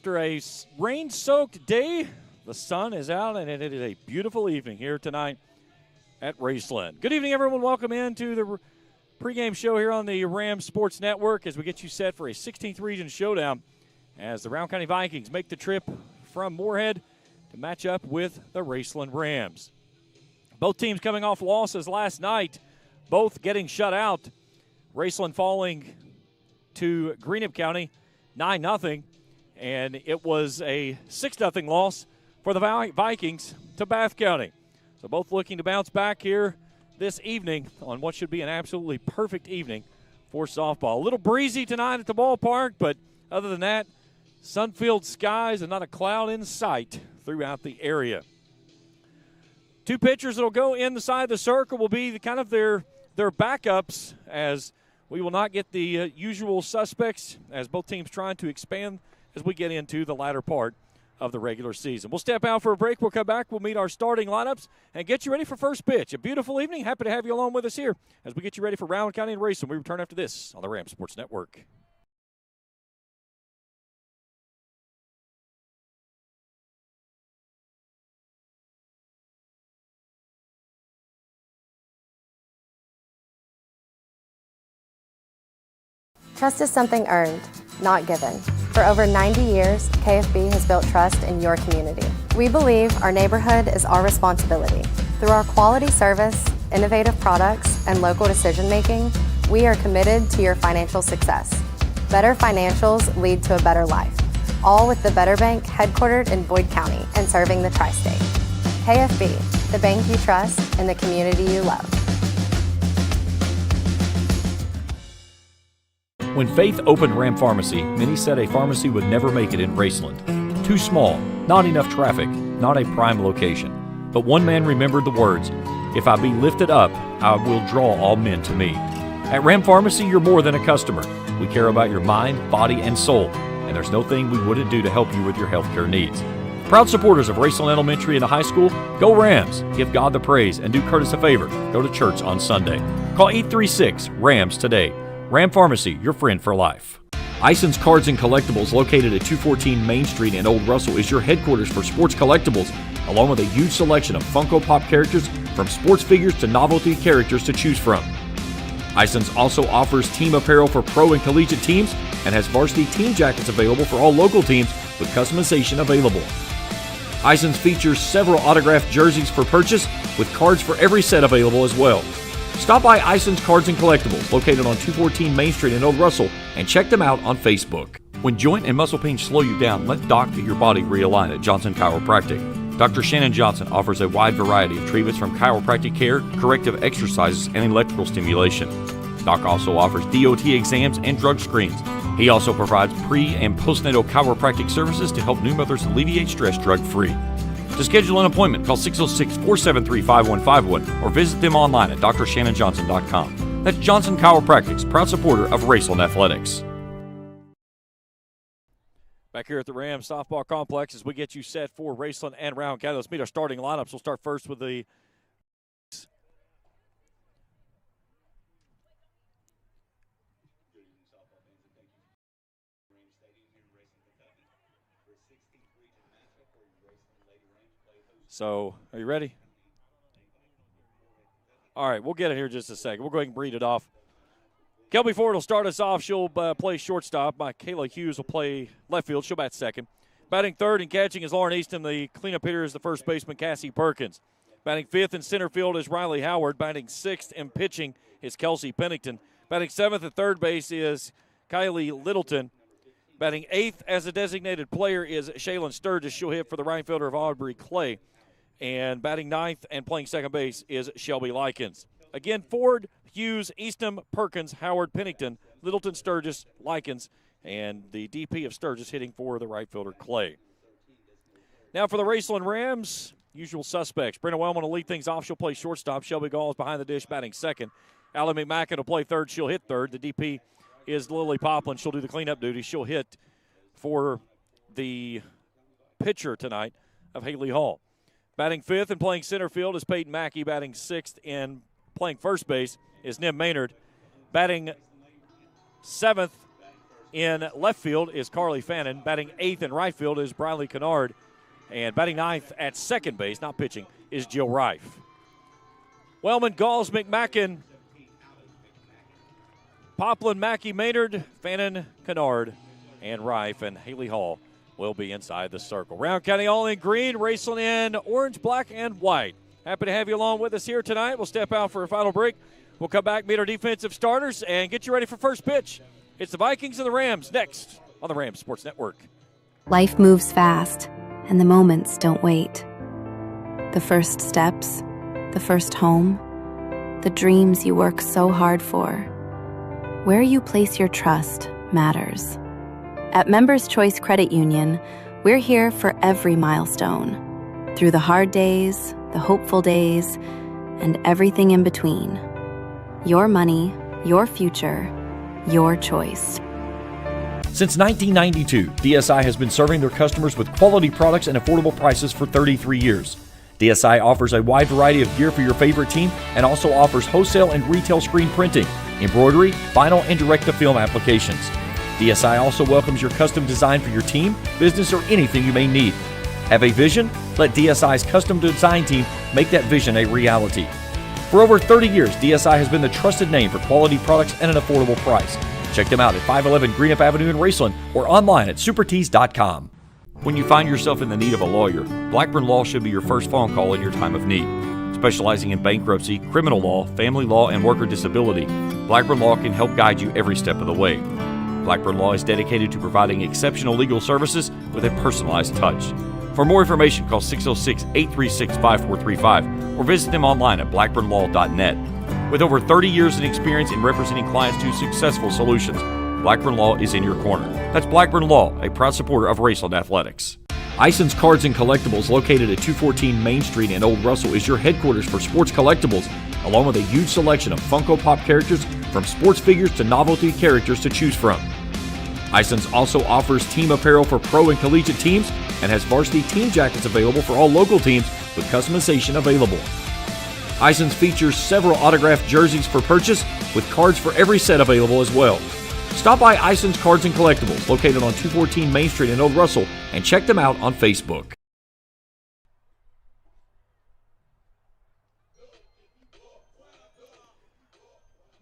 After a rain-soaked day, the sun is out, and it is a beautiful evening here tonight at Raceland. Good evening, everyone. Welcome into the pregame show here on the Rams Sports Network as we get you set for a 16th region showdown as the Rowan County Vikings make the trip from Moorhead to match up with the Raceland Rams. Both teams coming off losses last night, both getting shut out. Raceland falling to Greenup County 9-0, and it was a 6-0 loss for the Vikings to Bath County. So both looking to bounce back here this evening on what should be an absolutely perfect evening for softball. A little breezy tonight at the ballpark, but other than that, sun-filled skies and not a cloud in sight throughout the area. Two pitchers that will go in the side of the circle will be kind of their backups, as we will not get the usual suspects as both teams trying to expand as we get into the latter part of the regular season. We'll step out for a break. We'll come back. We'll meet our starting lineups and get you ready for first pitch. A beautiful evening. Happy to have you along with us here as we get you ready for Rowan County and Raceland. We return after this on the Rams Sports Network. Trust is something earned, not given. For over 90 years, KFB has built trust in your community. We believe our neighborhood is our responsibility. Through our quality service, innovative products, and local decision-making, we are committed to your financial success. Better financials lead to a better life, all with the Better Bank headquartered in Boyd County and serving the tri-state. KFB, the bank you trust and the community you love. When Faith opened Ram Pharmacy, many said a pharmacy would never make it in Raceland. Too small, not enough traffic, not a prime location. But one man remembered the words, "If I be lifted up, I will draw all men to me." At Ram Pharmacy, you're more than a customer. We care about your mind, body, and soul, and there's no thing we wouldn't do to help you with your healthcare needs. Proud supporters of Raceland Elementary and the high school, go Rams, give God the praise, and do Curtis a favor, go to church on Sunday. Call 836-RAMS today. Ram Pharmacy, your friend for life. Ison's Cards and Collectibles, located at 214 Main Street in Old Russell, is your headquarters for sports collectibles, along with a huge selection of Funko Pop characters, from sports figures to novelty characters to choose from. Ison's also offers team apparel for pro and collegiate teams and has varsity team jackets available for all local teams with customization available. Ison's features several autographed jerseys for purchase, with cards for every set available as well. Stop by Ison's Cards and Collectibles, located on 214 Main Street in Old Russell, and check them out on Facebook. When joint and muscle pains slow you down, let Doc get your body realigned at Johnson Chiropractic. Dr. Shannon Johnson offers a wide variety of treatments, from chiropractic care, corrective exercises, and electrical stimulation. Doc also offers DOT exams and drug screens. He also provides pre- and postnatal chiropractic services to help new mothers alleviate stress drug-free. To schedule an appointment, call 606-473-5151 or visit them online at drshannonjohnson.com. That's Johnson Chiropractic's proud supporter of Raceland Athletics. Back here at the Rams Softball Complex as we get you set for Raceland and Rowan County. Let's meet our starting lineups. We'll start first with the So, are you ready? All right, we'll get it here in just a second. We'll go ahead and read it off. Kelby Ford will start us off. She'll play shortstop. Kayla Hughes will play left field. She'll bat second. Batting third and catching is Lauren Easton. The cleanup hitter is the first baseman, Cassie Perkins. Batting fifth in center field is Riley Howard. Batting sixth and pitching is Kelsey Pennington. Batting seventh at third base is Kylie Littleton. Batting eighth as a designated player is Shaylin Sturgis. She'll hit for the right fielder of Aubrey Clay. And batting ninth and playing second base is Shelby Likens. Again, Ford, Hughes, Easton, Perkins, Howard, Pennington, Littleton, Sturgis, Likens, and the DP of Sturgis hitting for the right fielder, Clay. Now for the Raceland Rams, usual suspects. Brenda Wellman will lead things off. She'll play shortstop. Shelby Gall is behind the dish batting second. Allie McMacken will play third. She'll hit third. The DP is Lily Poplin. She'll do the cleanup duty. She'll hit for the pitcher tonight of Haley Hall. Batting fifth and playing center field is Peyton Mackey. Batting sixth and playing first base is Nim Maynard. Batting seventh in left field is Carly Fannin. Batting 8th in right field is Briley Kennard. And batting 9th at second base, not pitching, is Jill Rife. Wellman, Galls, McMacken, Poplin, Mackey, Maynard, Fannin, Kennard, and Rife, and Haley Hall will be inside the circle. Rowan County all in green, Raceland in orange, black, and white. Happy to have you along with us here tonight. We'll step out for a final break. We'll come back, meet our defensive starters, and get you ready for first pitch. It's the Vikings and the Rams next on the Rams Sports Network. Life moves fast, and the moments don't wait. The first steps, the first home, the dreams you work so hard for. Where you place your trust matters. At Members Choice Credit Union, we're here for every milestone. Through the hard days, the hopeful days, and everything in between. Your money, your future, your choice. Since 1992, DSI has been serving their customers with quality products and affordable prices for 33 years. DSI offers a wide variety of gear for your favorite team and also offers wholesale and retail screen printing, embroidery, vinyl, and direct-to-film applications. DSI also welcomes your custom design for your team, business, or anything you may need. Have a vision? Let DSI's custom design team make that vision a reality. For over 30 years, DSI has been the trusted name for quality products at an affordable price. Check them out at 511 Greenup Avenue in Raceland or online at supertees.com. When you find yourself in the need of a lawyer, Blackburn Law should be your first phone call in your time of need. Specializing in bankruptcy, criminal law, family law, and worker disability, Blackburn Law can help guide you every step of the way. Blackburn Law is dedicated to providing exceptional legal services with a personalized touch. For more information, call 606-836-5435 or visit them online at blackburnlaw.net. With over 30 years in experience in representing clients to successful solutions, Blackburn Law is in your corner. That's Blackburn Law, a proud supporter of Raceland Athletics. Ison's Cards and Collectibles, located at 214 Main Street in Old Russell, is your headquarters for sports collectibles, along with a huge selection of Funko Pop characters from sports figures to novelty characters to choose from. Ison's also offers team apparel for pro and collegiate teams and has varsity team jackets available for all local teams with customization available. Ison's features several autographed jerseys for purchase with cards for every set available as well. Stop by Ison's Cards and Collectibles, located on 214 Main Street in Old Russell, and check them out on Facebook.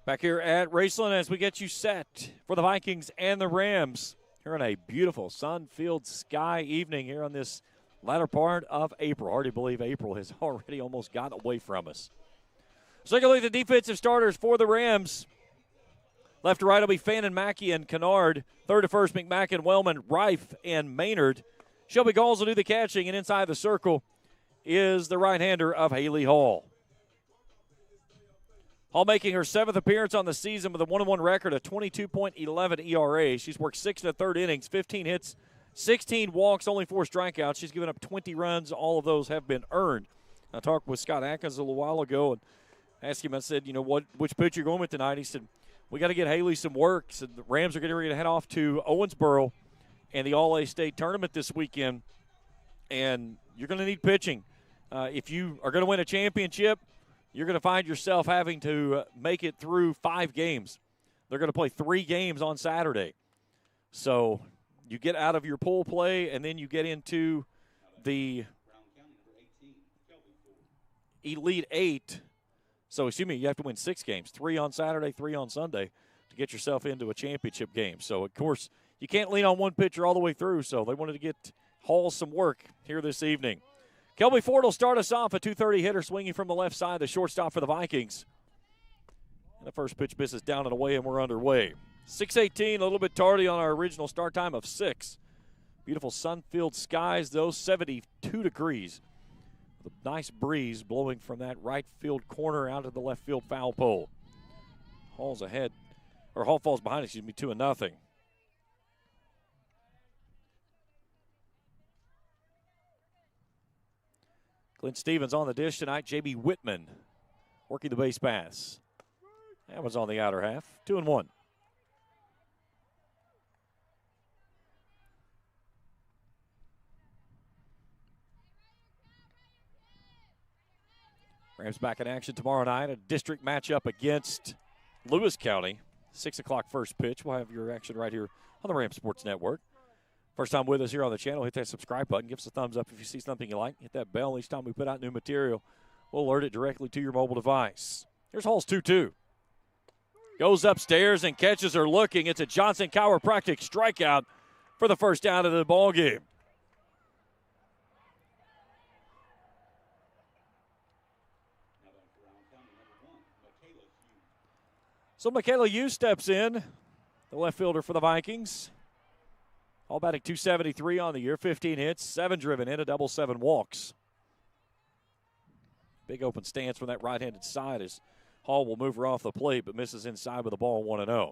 Back here at Raceland as we get you set for the Vikings and the Rams here on a beautiful sun-filled sky evening here on this latter part of April. Hard to believe April has already almost gotten away from us. So take a look at the defensive starters for the Rams. Left to right will be Fannin, Mackey, and Kennard. Third to first, McMacken, Wellman, Rife, and Maynard. Shelby Galls will do the catching, and inside the circle is the right-hander of Haley Hall. Hall making her 7th appearance on the season with a 1-1 record, a 22.11 ERA. She's worked 6 1/3 innings, 15 hits, 16 walks, only 4 strikeouts. She's given up 20 runs. All of those have been earned. I talked with Scott Atkins a little while ago and asked him, I said, which pitch you're going with tonight? He said, we got to get Haley some work. He said the Rams are getting ready to head off to Owensboro and the All-A-State tournament this weekend, and you're going to need pitching. If you are going to win a championship, you're going to find yourself having to make it through 5 games. They're going to play 3 games on Saturday. So you get out of your pool play, and then you get into the Elite 8. So, you have to win 6 games, 3 on Saturday, 3 on Sunday to get yourself into a championship game. So, of course, you can't lean on one pitcher all the way through, so they wanted to get Hall some work here this evening. Kelby Ford will start us off, a 230 hitter swinging from the left side, the shortstop for the Vikings. And the first pitch misses down and away, and we're underway. 6:18, a little bit tardy on our original start time of 6. Beautiful sun-filled skies, though, 72 degrees. With a nice breeze blowing from that right field corner out to the left field foul pole. Hall falls behind, 2-0. Clint Stevens on the dish tonight. J.B. Whitman working the base pass. That was on the outer half. 2-1. Rams back in action tomorrow night. A district matchup against Lewis County. 6 o'clock first pitch. We'll have your action right here on the Ram Sports Network. First time with us here on the channel, hit that subscribe button. Give us a thumbs up if you see something you like. Hit that bell each time we put out new material. We'll alert it directly to your mobile device. Here's Hall's 2-2. Goes upstairs and catches her looking. It's a Johnson Chiropractic strikeout for the first out of the ball game. So Michaela Yu steps in, the left fielder for the Vikings. All batting .273 on the year, 15 hits, 7 driven in, a double, 7 walks. Big open stance from that right-handed side as Hall will move her off the plate, but misses inside with the ball 1-0.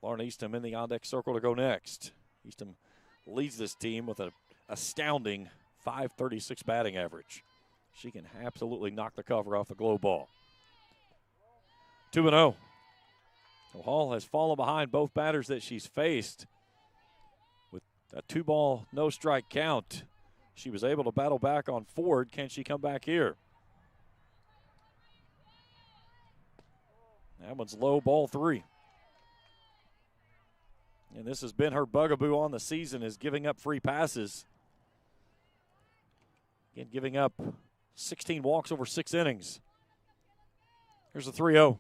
Lauren Eastham in the on-deck circle to go next. Eastham leads this team with an astounding .536 batting average. She can absolutely knock the cover off the glow ball. 2-0. So Hall has fallen behind both batters that she's faced. With a 2-ball, no-strike count, she was able to battle back on Ford. Can she come back here? That one's low, ball 3. And this has been her bugaboo on the season, is giving up free passes. Again, giving up 16 walks over 6 innings. Here's a 3-0.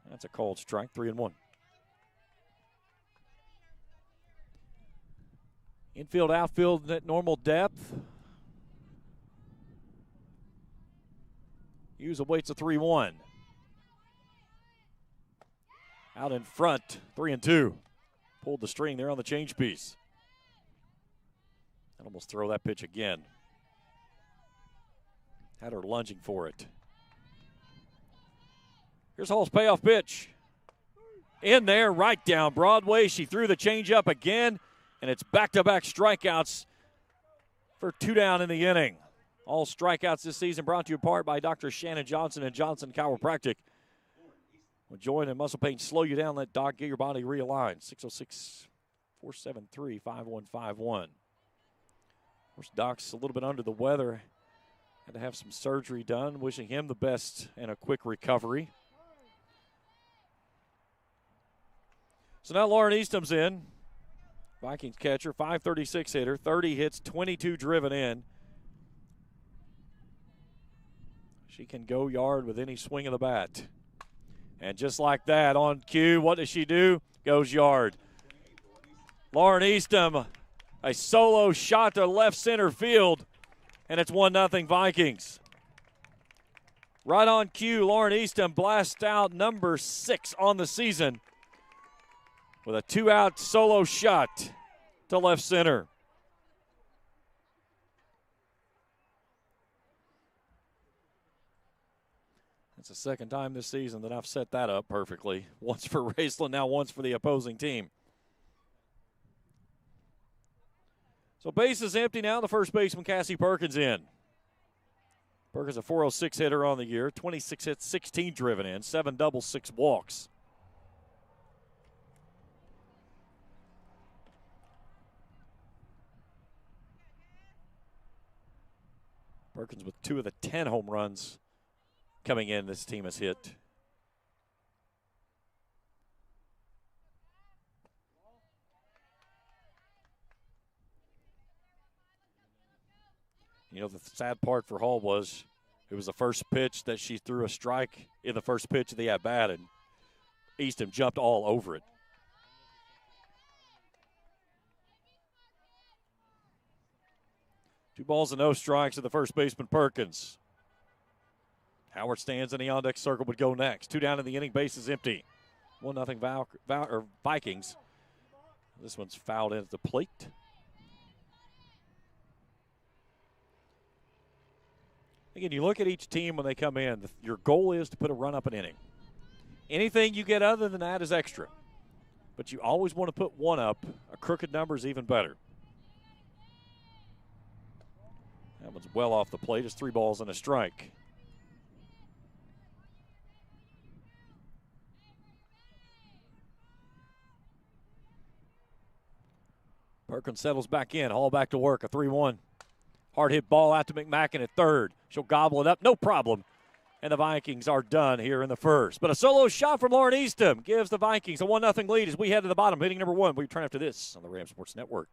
That's a called strike, 3-1. Infield, outfield at normal depth. Hughes awaits a 3-1. Out in front, 3-2. Pulled the string there on the change piece. And almost throw that pitch again. Had her lunging for it. Here's Hall's payoff pitch. In there, right down Broadway. She threw the changeup again, and it's back-to-back strikeouts for 2 down in the inning. All strikeouts this season brought to you in part by Dr. Shannon Johnson and Johnson Chiropractic. When joint and muscle pain slow you down, let Doc get your body realigned. 606-473-5151. Of course, Doc's a little bit under the weather. Had to have some surgery done. Wishing him the best and a quick recovery. So now Lauren Eastham's in. Vikings catcher, .536 hitter, 30 hits, 22 driven in. She can go yard with any swing of the bat. And just like that, on cue, what does she do? Goes yard. Lauren Eastham, a solo shot to left center field, and it's 1-0 Vikings. Right on cue, Lauren Eastham blasts out number 6 on the season with a 2-out solo shot to left center. It's the second time this season that I've set that up perfectly. Once for Raceland, now once for the opposing team. So base is empty now. The first baseman, Cassie Perkins, in. Perkins a .406 hitter on the year. 26 hits, 16 driven in. 7 doubles, 6 walks. Perkins with 2 of the 10 home runs coming in, this team has hit. You know, the sad part for Hall was it was the first pitch that she threw a strike in the first pitch of the at-bat, and Eastham jumped all over it. Two balls and no strikes to the first baseman, Perkins. Howard stands in the on-deck circle, would go next. 2 down in the inning, base is empty. 1-0 Vikings. This one's fouled in at the plate. Again, you look at each team when they come in, your goal is to put a run up an inning. Anything you get other than that is extra. But you always want to put 1 up. A crooked number is even better. That one's well off the plate. It's 3 balls and a strike. Perkins settles back in. Hall back to work. A 3-1. Hard hit ball out to McMacken at third. She'll gobble it up. No problem. and the Vikings are done here in the first. But a solo shot from Lauren Eastham gives the Vikings a 1-0 lead as we head to the bottom. Hitting number one. We return after this on the Ram Sports Network.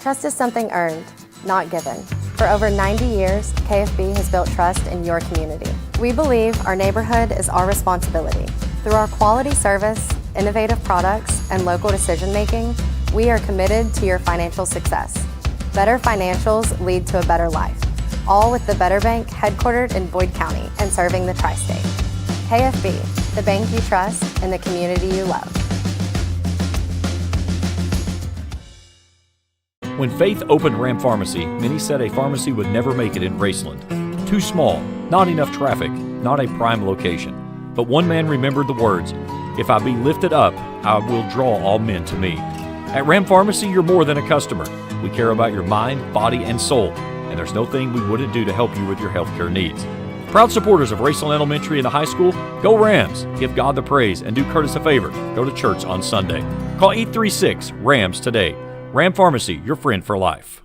Trust is something earned, not given. For over 90 years, KFB has built trust in your community. We believe our neighborhood is our responsibility. Through our quality service, innovative products, and local decision-making, we are committed to your financial success. Better financials lead to a better life, all with the Better Bank headquartered in Boyd County and serving the tri-state. KFB, the bank you trust and the community you love. When Faith opened Ram Pharmacy, many said a pharmacy would never make it in Raceland. Too small, not enough traffic, not a prime location. But one man remembered the words, "If I be lifted up, I will draw all men to me." At Ram Pharmacy, you're more than a customer. We care about your mind, body, and soul, and there's no thing we wouldn't do to help you with your healthcare needs. Proud supporters of Raceland Elementary and the high school, go Rams, give God the praise, and do Curtis a favor, go to church on Sunday. Call 836-RAMS today. Ram Pharmacy, your friend for life.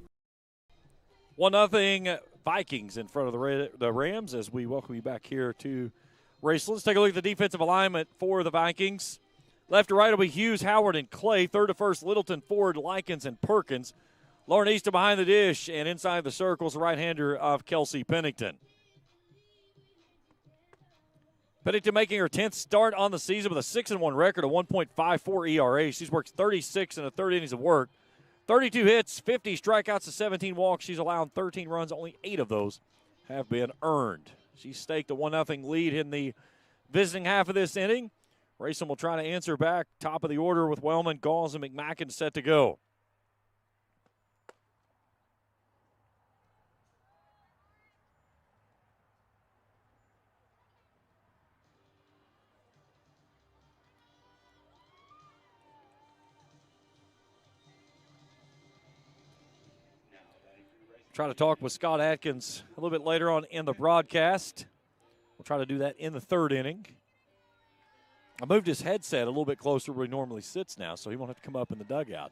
1-0 Vikings in front of the Rams as we welcome you back here to Raceland. Let's take a look at the defensive alignment for the Vikings. Left to right will be Hughes, Howard, and Clay. Third to first, Littleton, Ford, Likens, and Perkins. Lauren Easton behind the dish, and inside the circles, the right-hander of Kelsey Pennington. Pennington making her 10th start on the season with a 6-1 record, a 1.54 ERA. She's worked 36 in the third innings of work. 32 hits, 50 strikeouts, and 17 walks. She's allowed 13 runs. Only 8 of those have been earned. She staked a 1-0 lead in the visiting half of this inning. Raceland will try to answer back. Top of the order with Wellman, Galls, and McMacken set to go. Try to talk with Scott Atkins a little bit later on in the broadcast. We'll try to do that in the third inning. I moved his headset a little bit closer where he normally sits now, so he won't have to come up in the dugout.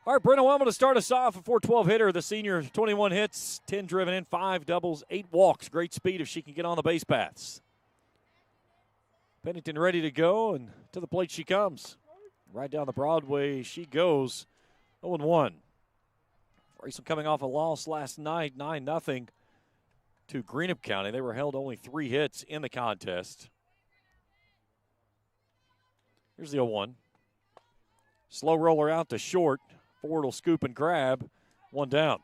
All right, Brenna Wellman to start us off, a 412 hitter. The senior, 21 hits, 10 driven in, 5 doubles, 8 walks. Great speed if she can get on the base paths. Pennington ready to go, and to the plate she comes. Right down the Broadway she goes. 0-1. Raceland coming off a loss last night, 9-0 to Greenup County. They were held only 3 hits in the contest. Here's the 0-1. Slow roller out to short. Ford will scoop and grab. 1 down.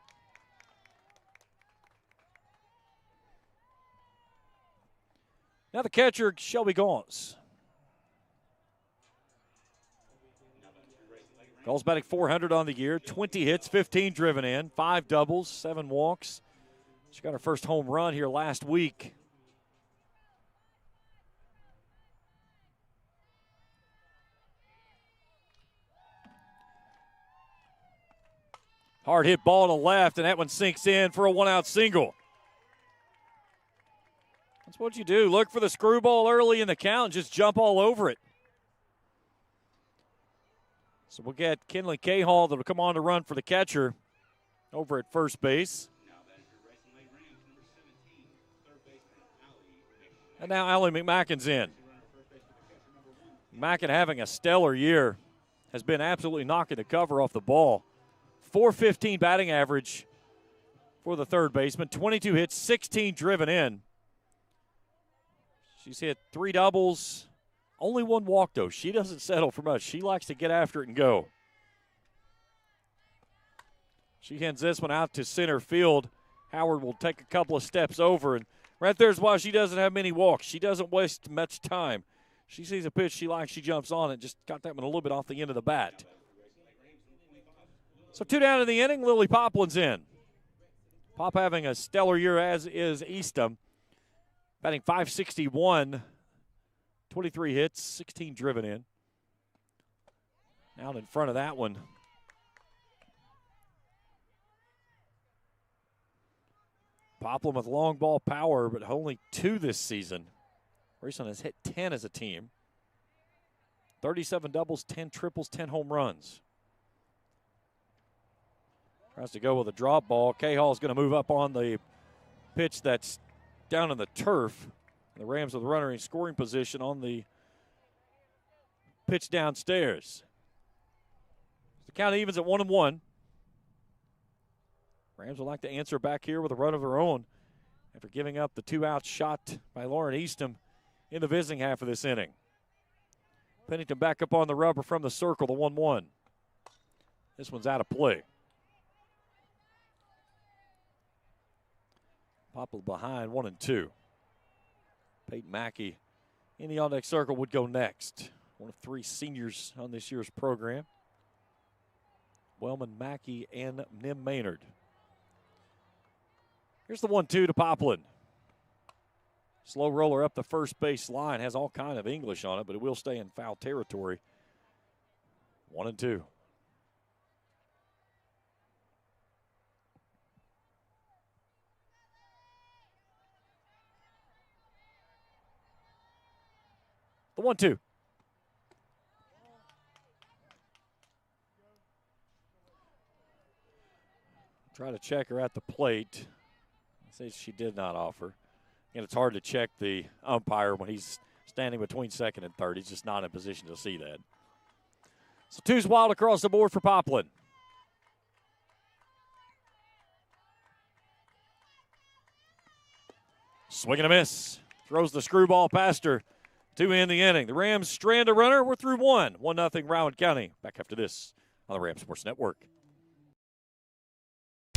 Now the catcher, Shelby Gauns. Gauls batting .400 on the year, 20 hits, 15 driven in, 5 doubles, 7 walks. She got her first home run here last week. Hard hit ball to left, and that one sinks in for a 1-out single. That's what you do. Look for the screwball early in the count and just jump all over it. So we'll get Kinley Cahall that will come on to run for the catcher over at first base. And now Allie McMacken's in. McMacken having a stellar year. Has been absolutely knocking the cover off the ball. .415 batting average for the third baseman. 22 hits, 16 driven in. She's hit 3 doubles. Only 1 walk, though. She doesn't settle for much. She likes to get after it and go. She hands this one out to center field. Howard will take a couple of steps over, and right there's why she doesn't have many walks. She doesn't waste much time. She sees a pitch she likes, she jumps on it. Just got that one a little bit off the end of the bat. So 2 down in the inning. Lily Poplin's in. Pop having a stellar year, as is Eastham. Batting .561. 23 hits, 16 driven in. Out in front of that one. Poplin with long ball power, but only 2 this season. Raceland has hit 10 as a team. 37 doubles, 10 triples, 10 home runs. Tries to go with a drop ball. Cahall's going to move up on the pitch that's down in the turf. The Rams with the runner in scoring position on the pitch downstairs. The count evens at 1-1. Rams would like to answer back here with a run of their own after giving up the 2-out shot by Lauren Eastham in the visiting half of this inning. Pennington back up on the rubber from the circle, the 1-1. This one's out of play. Popple behind 1-2. Peyton Mackey in the on-deck circle would go next. One of 3 seniors on this year's program. Wellman, Mackey, and Nim Maynard. Here's the 1-2 to Poplin. Slow roller up the first base line. Has all kind of English on it, but it will stay in foul territory. 1-2. The 1-2. Try to check her at the plate. Says she did not offer. And it's hard to check the umpire when he's standing between second and third. He's just not in a position to see that. So 2's wild across the board for Poplin. Swing and a miss. Throws the screwball past her to end the inning. The Rams strand a runner. We're through 1-0 Rowan County. Back after this on the Rams Sports Network.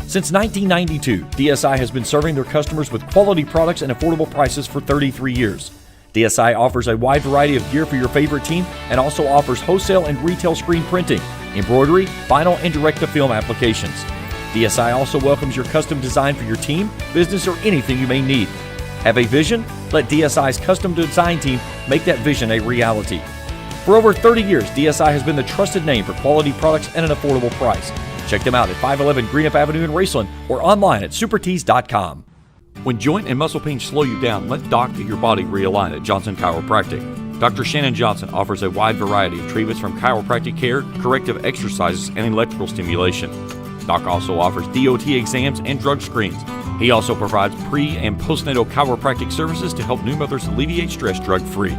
Since 1992, DSI has been serving their customers with quality products and affordable prices for 33 years. DSI offers a wide variety of gear for your favorite team and also offers wholesale and retail screen printing, embroidery, vinyl, and direct-to-film applications. DSI also welcomes your custom design for your team, business, or anything you may need. Have a vision? Let DSI's custom design team make that vision a reality. For over 30 years, DSI has been the trusted name for quality products and an affordable price. Check them out at 511 Greenup Avenue in Raceland or online at supertees.com. When joint and muscle pain slow you down, let Doc get your body realigned at Johnson Chiropractic. Dr. Shannon Johnson offers a wide variety of treatments from chiropractic care, corrective exercises, and electrical stimulation. Doc also offers DOT exams and drug screens. He also provides pre- and postnatal chiropractic services to help new mothers alleviate stress drug-free.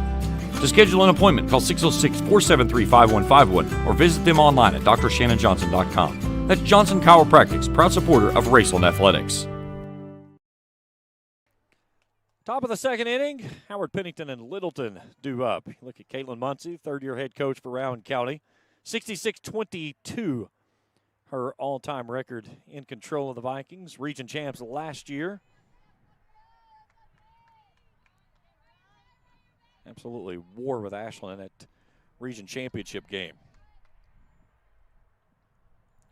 To schedule an appointment, call 606-473-5151 or visit them online at drshannonjohnson.com. That's Johnson Chiropractic's proud supporter of Raceland Athletics. Top of the second inning, Howard Pennington and Littleton due up. Look at Caitlin Muncie, third-year head coach for Rowan County. 66-22, her all-time record in control of the Vikings. Region champs last year. Absolutely war with Ashland in that region championship game.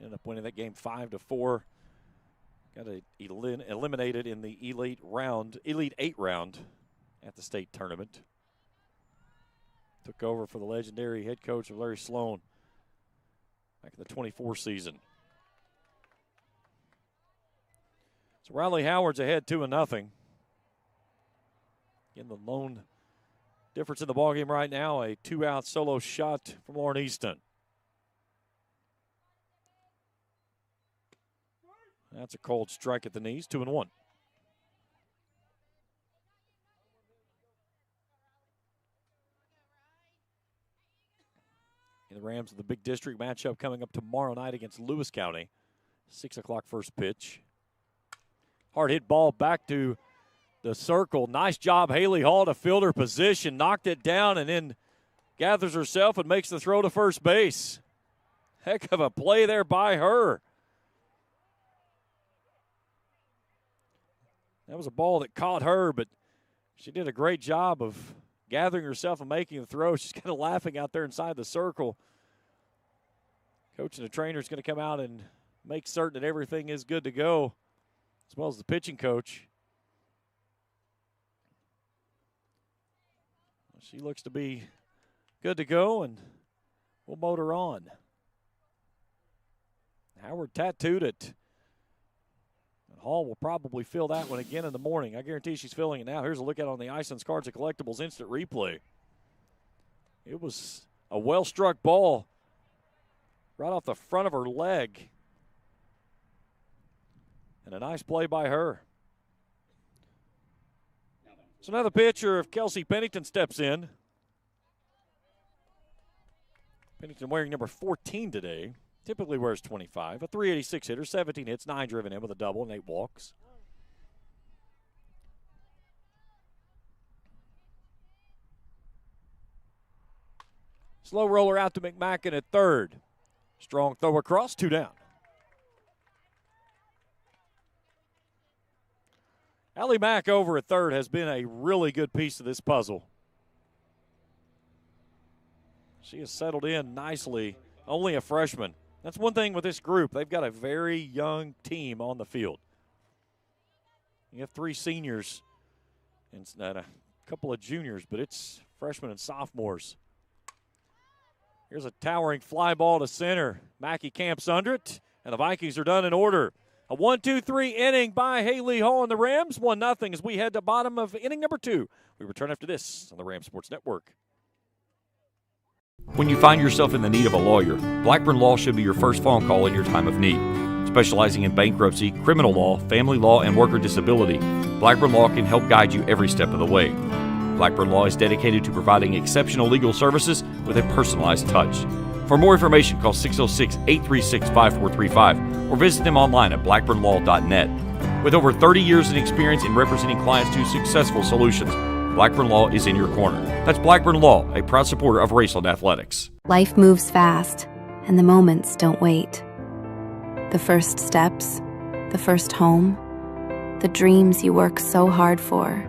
Ended up winning that game 5-4. Got eliminated in the Elite 8 round at the state tournament. Took over for the legendary head coach of Larry Sloan back in the 24 season. So Riley Howard's ahead 2-0. Again, the lone difference in the ballgame right now, a 2-out solo shot from Lauren Easton. That's a cold strike at the knees, 2-1. And the Rams of the Big District matchup coming up tomorrow night against Lewis County. 6 o'clock first pitch. Hard hit ball back to the circle. Nice job, Haley Hall, to field her position. Knocked it down and then gathers herself and makes the throw to first base. Heck of a play there by her. That was a ball that caught her, but she did a great job of gathering herself and making the throw. She's kind of laughing out there inside the circle. Coach and the trainer is going to come out and make certain that everything is good to go, as well as the pitching coach. She looks to be good to go, and we'll motor on. Howard tattooed it. Hall will probably fill that one again in the morning. I guarantee she's filling it now. Here's a look at it on the Iceland's Cards and Collectibles instant replay. It was a well-struck ball right off the front of her leg. And a nice play by her. So now the pitcher of Kelsey Pennington steps in. Pennington wearing number 14 today. Typically wears 25. A 386 hitter, 17 hits, 9 driven in with a double and 8 walks. Slow roller out to McMacken at third. Strong throw across, 2 down. Allie Mack over at third has been a really good piece of this puzzle. She has settled in nicely, only a freshman. That's one thing with this group. They've got a very young team on the field. You have 3 seniors and a couple of juniors, but it's freshmen and sophomores. Here's a towering fly ball to center. Mackey camps under it, and the Vikings are done in order. A 1-2-3 inning by Haley Hall and the Rams. 1-0 as we head to bottom of inning number 2. We return after this on the Ram Sports Network. When you find yourself in the need of a lawyer, Blackburn Law should be your first phone call in your time of need. Specializing in bankruptcy, criminal law, family law, and worker disability, Blackburn Law can help guide you every step of the way. Blackburn Law is dedicated to providing exceptional legal services with a personalized touch. For more information, call 606-836-5435 or visit them online at blackburnlaw.net. With over 30 years of experience in representing clients to successful solutions, Blackburn Law is in your corner. That's Blackburn Law, a proud supporter of Raceland Athletics. Life moves fast, and the moments don't wait. The first steps, the first home, the dreams you work so hard for.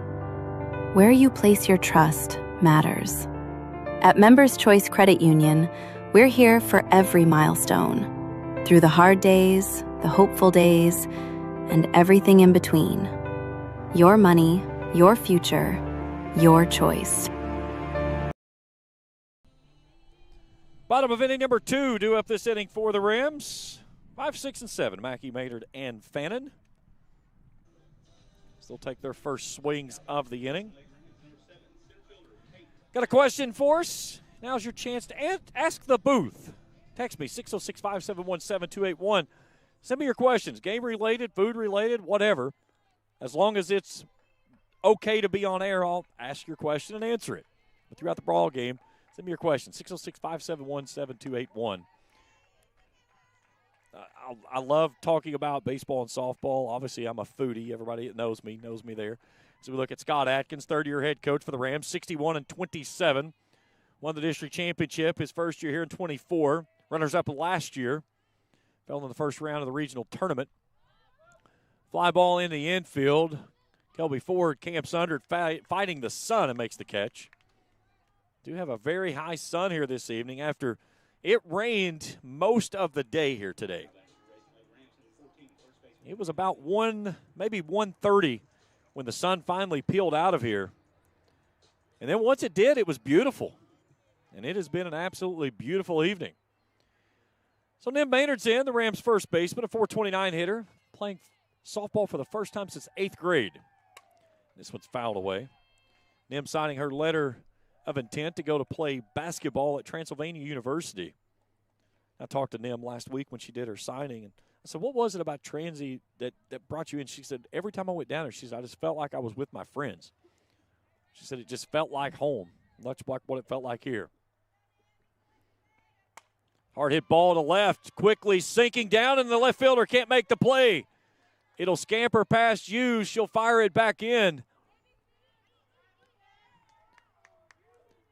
Where you place your trust matters. At Members Choice Credit Union, we're here for every milestone. Through the hard days, the hopeful days, and everything in between. Your money, your future, your choice. Bottom of inning number 2, due up this inning for the Rams. 5, 6, and 7, Mackey, Maynard, and Fannin. Still take their first swings of the inning. Got a question for us? Now's your chance to ask the booth. Text me, 606-571-7281. Send me your questions, game-related, food-related, whatever. As long as it's okay to be on air, I'll ask your question and answer it. But throughout the ball game, send me your question, 606-571-7281. I love talking about baseball and softball. Obviously, I'm a foodie. Everybody that knows me there. So we look at Scott Atkins, third-year head coach for the Rams, 61-27. Won the district championship his first year here in 24. Runners-up last year. Fell in the first round of the regional tournament. Fly ball in the infield. Kelby Ford camps under it, fighting the sun, and makes the catch. Do have a very high sun here this evening after it rained most of the day here today. It was about maybe 1:30 when the sun finally peeled out of here. And then once it did, it was beautiful. And it has been an absolutely beautiful evening. So Nim Maynard's in, the Rams' first baseman, a .429 hitter, playing softball for the first time since 8th grade. This one's fouled away. Nim signing her letter of intent to go to play basketball at Transylvania University. I talked to Nim last week when she did her signing, and I said, what was it about Transy that brought you in? She said, every time I went down there, she said, I just felt like I was with my friends. She said, it just felt like home, much like what it felt like here. Hard hit ball to left, quickly sinking down, and the left fielder can't make the play. It'll scamper past Hughes. She'll fire it back in.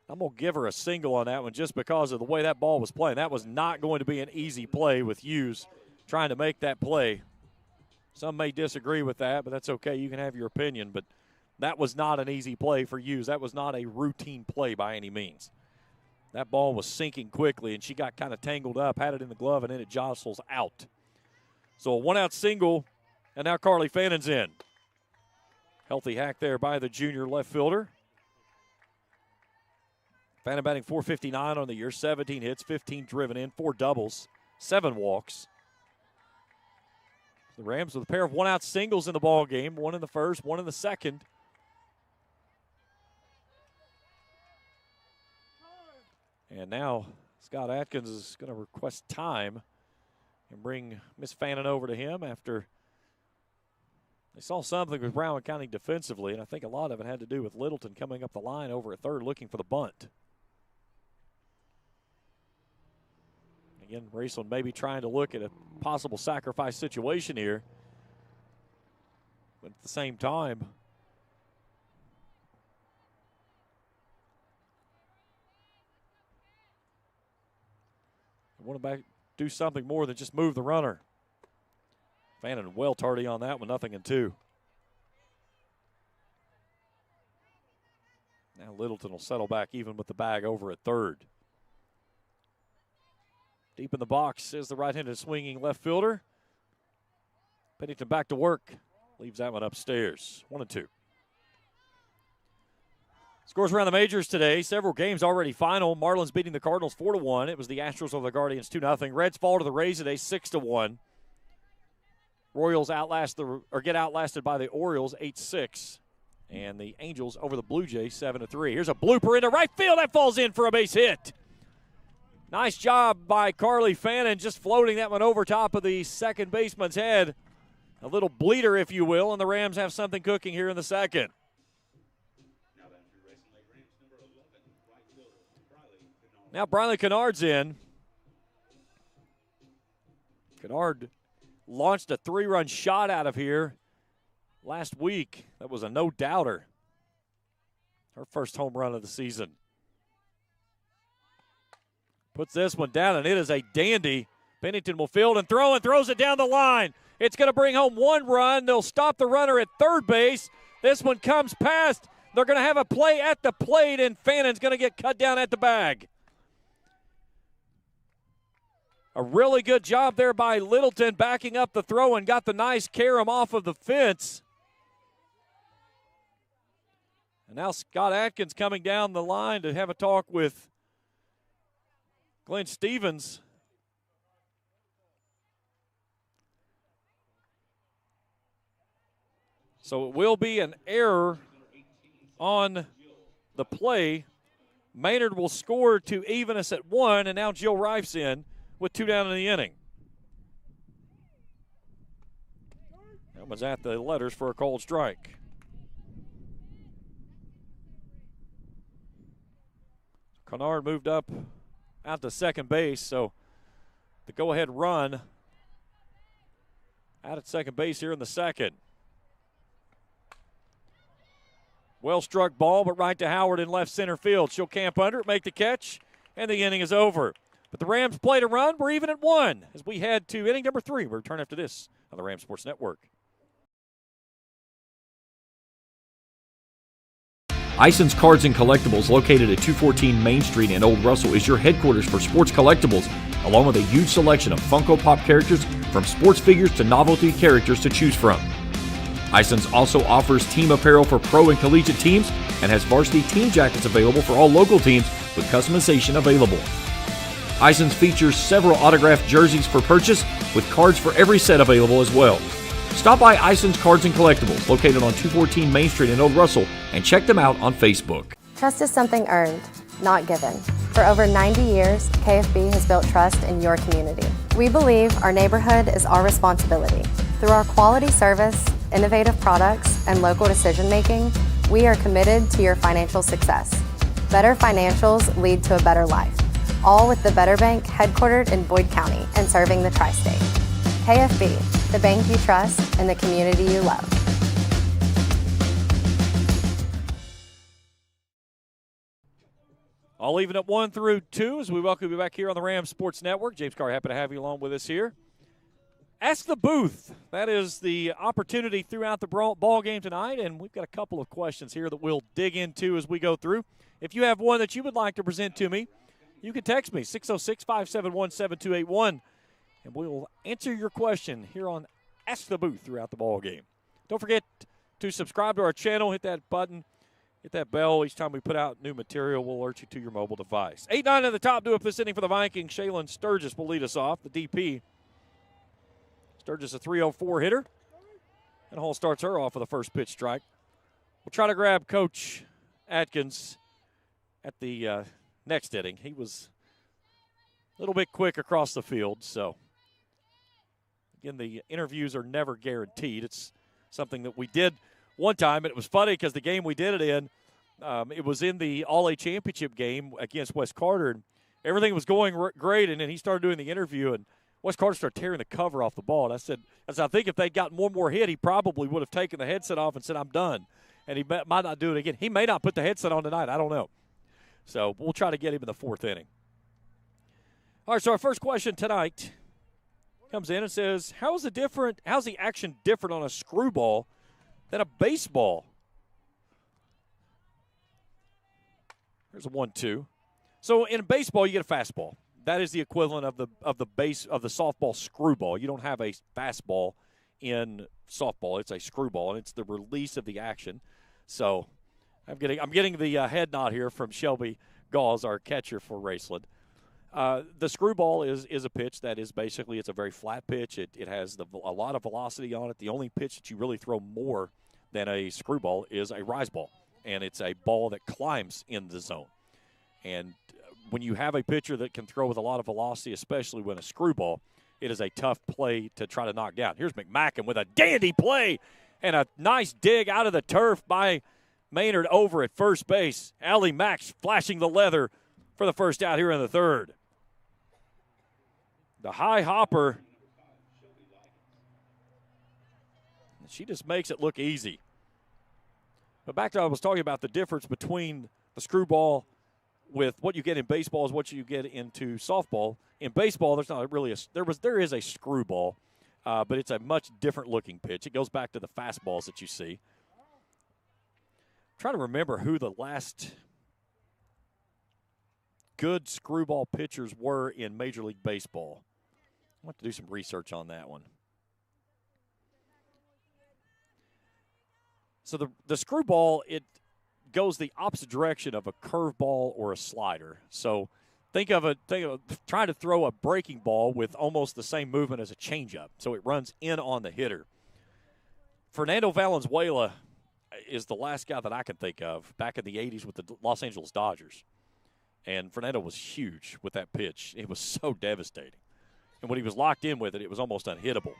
I'm going to give her a single on that one just because of the way that ball was playing. That was not going to be an easy play with Hughes trying to make that play. Some may disagree with that, but that's okay. You can have your opinion, but that was not an easy play for Hughes. That was not a routine play by any means. That ball was sinking quickly, and she got kind of tangled up, had it in the glove, and then it jostles out. So a one-out single, and now Carly Fannin's in. Healthy hack there by the junior left fielder. Fannin batting .459 on the year, 17 hits, 15 driven in, 4 doubles, 7 walks. The Rams with a pair of one-out singles in the ball game, one in the first, one in the second. And now Scott Atkins is going to request time and bring Miss Fannin over to him after They saw something with Rowan County defensively, and I think a lot of it had to do with Littleton coming up the line over at third looking for the bunt. Again, Raceland maybe trying to look at a possible sacrifice situation here. But at the same time, I want to do something more than just move the runner. Fannin well tardy on that one, 0-2. Now Littleton will settle back even with the bag over at third. Deep in the box is the right-handed swinging left fielder. Pennington back to work. Leaves that one upstairs. 1-2. Scores around the majors today. Several games already final. Marlins beating the Cardinals 4-1. It was the Astros over the Guardians 2-0. Reds fall to the Rays today 6-1. Royals get outlasted by the Orioles 8-6. And the Angels over the Blue Jays 7-3. Here's a blooper into right field. That falls in for a base hit. Nice job by Carly Fannin just floating that one over top of the second baseman's head. A little bleeder, if you will, and the Rams have something cooking here in the second. Now Briley Kennard's in. Kennard launched a 3-run shot out of here last week. That was a no-doubter. Her first home run of the season. Puts this one down, and it is a dandy. Pennington will field and throws it down the line. It's going to bring home 1 run. They'll stop the runner at third base. This one comes past. They're going to have a play at the plate, and Fannin's going to get cut down at the bag. A really good job there by Littleton backing up the throw and got the nice carom off of the fence. And now Scott Atkins coming down the line to have a talk with Glenn Stevens. So it will be an error on the play. Maynard will score to even us at 1, and now Jill Rife's in with 2 down in the inning. That was at the letters for a called strike. Kennard moved up out to second base, so the go-ahead run out at second base here in the second. Well-struck ball, but right to Howard in left center field. She'll camp under it, make the catch, and the inning is over. But the Rams played a run. We're even at 1 as we head to inning number 3. We'll return after this on the Rams Sports Network. Ison's Cards and Collectibles, located at 214 Main Street in Old Russell, is your headquarters for sports collectibles, along with a huge selection of Funko Pop characters, from sports figures to novelty characters to choose from. Ison's also offers team apparel for pro and collegiate teams and has varsity team jackets available for all local teams with customization available. Ison's features several autographed jerseys for purchase, with cards for every set available as well. Stop by Ison's Cards and Collectibles, located on 214 Main Street in Old Russell, and check them out on Facebook. Trust is something earned, not given. For over 90 years, KFB has built trust in your community. We believe our neighborhood is our responsibility. Through our quality service, innovative products, and local decision-making, we are committed to your financial success. Better financials lead to a better life, all with the Better Bank headquartered in Boyd County and serving the tri-state. KFB, the bank you trust and the community you love. All even at 1 through 2 as we welcome you back here on the Rams Sports Network. James Carr, happy to have you along with us here. Ask the Booth. That is the opportunity throughout the ball game tonight, and we've got a couple of questions here that we'll dig into as we go through. If you have one that you would like to present to me, you can text me, 606-571-7281, and we will answer your question here on Ask the Booth throughout the ball game. Don't forget to subscribe to our channel, hit that button, hit that bell. Each time we put out new material, we'll alert you to your mobile device. 8-9 at the top, due up this inning for the Vikings. Shaylin Sturgis will lead us off, the DP. Sturgis a 304 hitter, and Hall starts her off with a first pitch strike. We'll try to grab Coach Atkins at the next inning. He was a little bit quick across the field, so again, the interviews are never guaranteed. It's something that we did one time, and it was funny because the game we did it in, it was in the All-A championship game against West Carter, and everything was going great, and then he started doing the interview, and West Carter started tearing the cover off the ball. And I said, I think if they'd gotten one more hit, he probably would have taken the headset off and said, I'm done. And he might not do it again. He may not put the headset on tonight. I don't know. So we'll try to get him in the fourth inning. All right, so our first question tonight comes in and says, how's the action different on a screwball than a baseball? There's a 1-2. So in baseball, you get a fastball. That is the equivalent of the softball screwball. You don't have a fastball in softball. It's a screwball, and it's the release of the action. So I'm getting the head nod here from Shelby Gauls, our catcher for Raceland. The screwball is a pitch that is basically, it's a very flat pitch. It has a lot of velocity on it. The only pitch that you really throw more than a screwball is a rise ball, and it's a ball that climbs in the zone. And when you have a pitcher that can throw with a lot of velocity, especially when a screwball, it is a tough play to try to knock down. Here's McMackin with a dandy play and a nice dig out of the turf by Maynard over at first base. Allie Max flashing the leather for the first out here in the third. The high hopper, she just makes it look easy. But back to what I was talking about, the difference between the screwball with what you get in baseball is what you get into softball. In baseball, there's not really there is a screwball, but it's a much different looking pitch. It goes back to the fastballs that you see. I'm trying to remember who the last good screwball pitchers were in Major League Baseball. I want to do some research on that one. So the screwball, it goes the opposite direction of a curveball or a slider. So think of trying to throw a breaking ball with almost the same movement as a changeup. So it runs in on the hitter. Fernando Valenzuela is the last guy that I can think of back in the 80s with the Los Angeles Dodgers. And Fernando was huge with that pitch. It was so devastating. And when he was locked in with it, it was almost unhittable.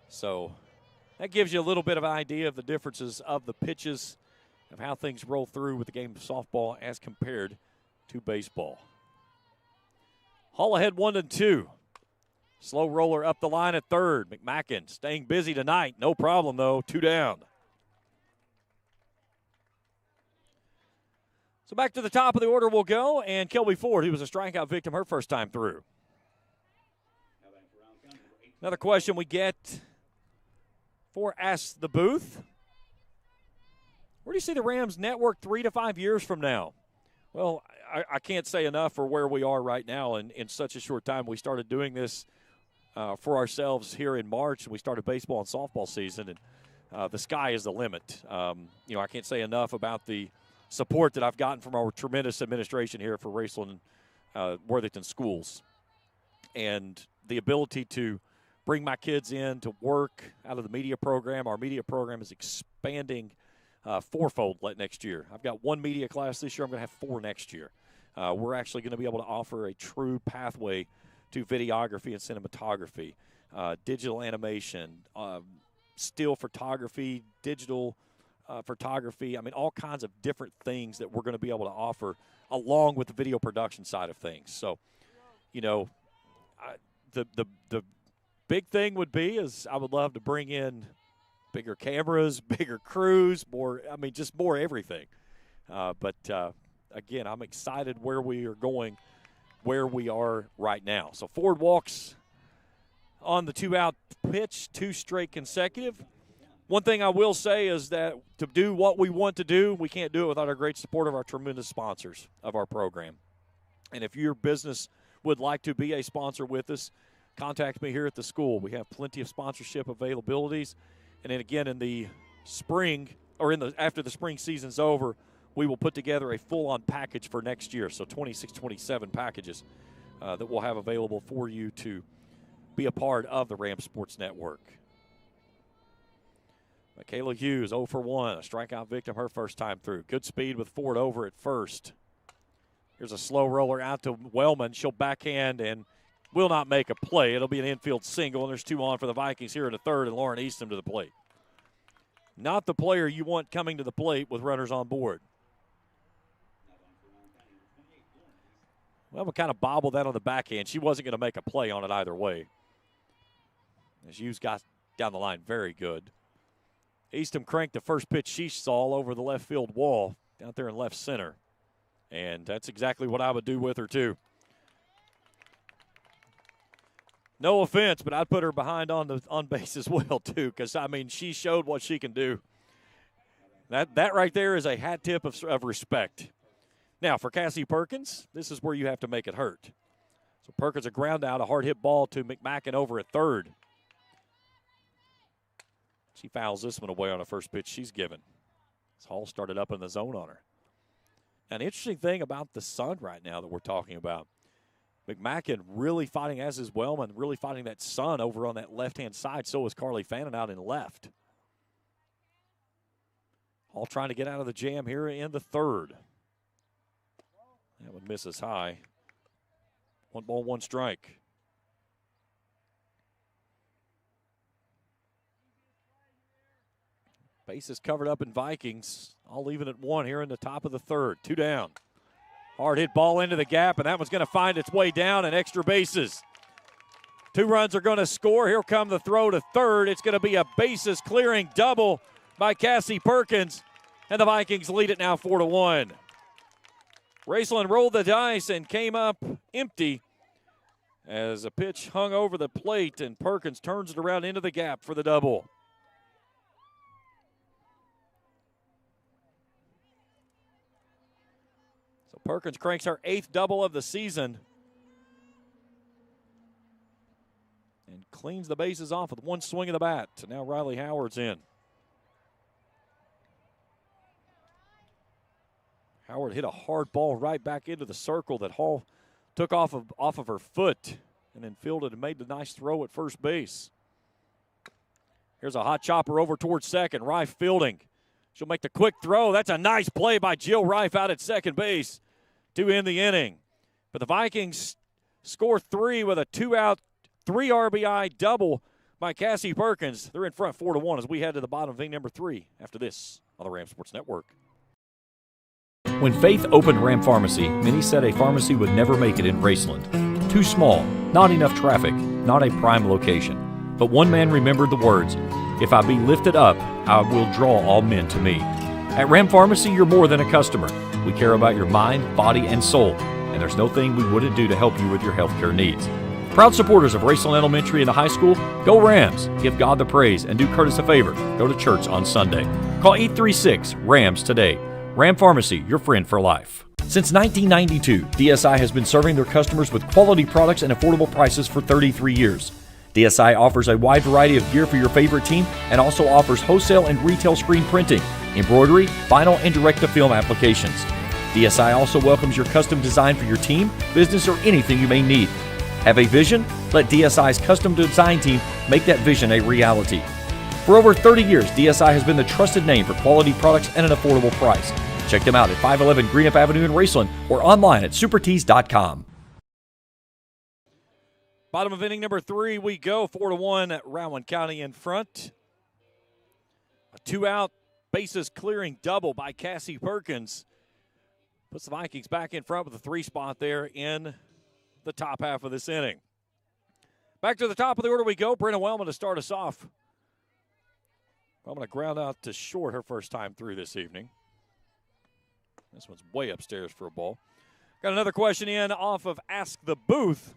So that gives you a little bit of an idea of the differences of the pitches, of how things roll through with the game of softball as compared to baseball. Hall ahead 1-2. Slow roller up the line at third. McMackin staying busy tonight. No problem, though. 2 down. So back to the top of the order we'll go, and Kelby Ford, who was a strikeout victim her first time through. Another question we get for Ask the Booth. Where do you see the Rams network 3 to 5 years from now? Well, I can't say enough for where we are right now in such a short time. We started doing this for ourselves here in March, and we started baseball and softball season, and the sky is the limit. I can't say enough about the support that I've gotten from our tremendous administration here for Raceland Worthington Schools, and the ability to bring my kids in to work out of the media program. Our media program is expanding fourfold next year. I've got 1 media class this year. I'm going to have 4 next year. We're actually going to be able to offer a true pathway to videography and cinematography, digital animation, still photography, digital photography. I mean, all kinds of different things that we're going to be able to offer along with the video production side of things. So, the big thing would be is I would love to bring in bigger cameras, bigger crews, more everything. But again, I'm excited where we are going, where we are right now. So Ford walks on the 2-out pitch, 2 straight consecutive. One thing I will say is that to do what we want to do, we can't do it without our great support of our tremendous sponsors of our program. And if your business would like to be a sponsor with us, contact me here at the school. We have plenty of sponsorship availabilities. And then again in the spring, or after the spring season's over, we will put together a full-on package for next year. So 26, 27 packages that we'll have available for you to be a part of the Ram Sports Network. Michaela Hughes, 0 for 1, a strikeout victim her first time through. Good speed with Ford over at first. Here's a slow roller out to Wellman. She'll backhand and will not make a play. It'll be an infield single, and there's 2 on for the Vikings here in the third, and Lauren Eastham to the plate. Not the player you want coming to the plate with runners on board. Well, we kind of bobbled that on the backhand. She wasn't going to make a play on it either way. As Hughes got down the line, very good. Eastham cranked the first pitch she saw over the left field wall out there in left center. And that's exactly what I would do with her, too. No offense, but I'd put her behind on base as well, too, because, I mean, she showed what she can do. That right there is a hat tip of respect. Now, for Cassie Perkins, this is where you have to make it hurt. So Perkins a ground out, a hard hit ball to McMacken over at third. She fouls this one away on the first pitch she's given. Hall started up in the zone on her. An interesting thing about the sun right now that we're talking about. McMacken really fighting, as is Wellman, really fighting that sun over on that left-hand side. So is Carly Fannin out in left. All trying to get out of the jam here in the third. That one misses high. 1 ball, 1 strike. Bases covered up in Vikings. All leaving at 1 here in the top of the third. 2 down. Hard hit ball into the gap, and that one's going to find its way down and extra bases. 2 runs are going to score. Here come the throw to third. It's going to be a bases clearing double by Cassie Perkins, and the Vikings lead it now 4-1. Raceland rolled the dice and came up empty as a pitch hung over the plate, and Perkins turns it around into the gap for the double. So Perkins cranks her 8th double of the season and cleans the bases off with 1 swing of the bat. Now Riley Howard's in. Howard hit a hard ball right back into the circle that Hall took off of her foot and then fielded and made the nice throw at first base. Here's a hot chopper over towards second. Rife fielding. She'll make the quick throw. That's a nice play by Jill Rife out at second base to end the inning. But the Vikings score 3 with a 2-out, 3 RBI double by Cassie Perkins. They're in front 4-1 as we head to the bottom of inning number 3 after this on the Ram Sports Network. When Faith opened Ram Pharmacy, many said a pharmacy would never make it in Raceland. Too small, not enough traffic, not a prime location. But one man remembered the words, "If I be lifted up, I will draw all men to me." At Ram Pharmacy, you're more than a customer. We care about your mind, body, and soul, and there's no thing we wouldn't do to help you with your healthcare needs. Proud supporters of Raceland Elementary and the high school, go Rams, give God the praise, and do Curtis a favor, go to church on Sunday. Call 836-RAMS today. Ram Pharmacy, your friend for life. Since 1992, DSI has been serving their customers with quality products and affordable prices for 33 years. DSI offers a wide variety of gear for your favorite team and also offers wholesale and retail screen printing, embroidery, vinyl, and direct-to-film applications. DSI also welcomes your custom design for your team, business, or anything you may need. Have a vision? Let DSI's custom design team make that vision a reality. For over 30 years, DSI has been the trusted name for quality products and an affordable price. Check them out at 511 Greenup Avenue in Raceland or online at supertees.com. Bottom of inning number 3 we go. 4-1 at Rowan County in front. A 2-out bases clearing double by Cassie Perkins puts the Vikings back in front with a 3 spot there in the top half of this inning. Back to the top of the order we go. Brenna Wellman to start us off. I'm going to ground out to short her first time through this evening. This one's way upstairs for a ball. Got another question in off of Ask the Booth.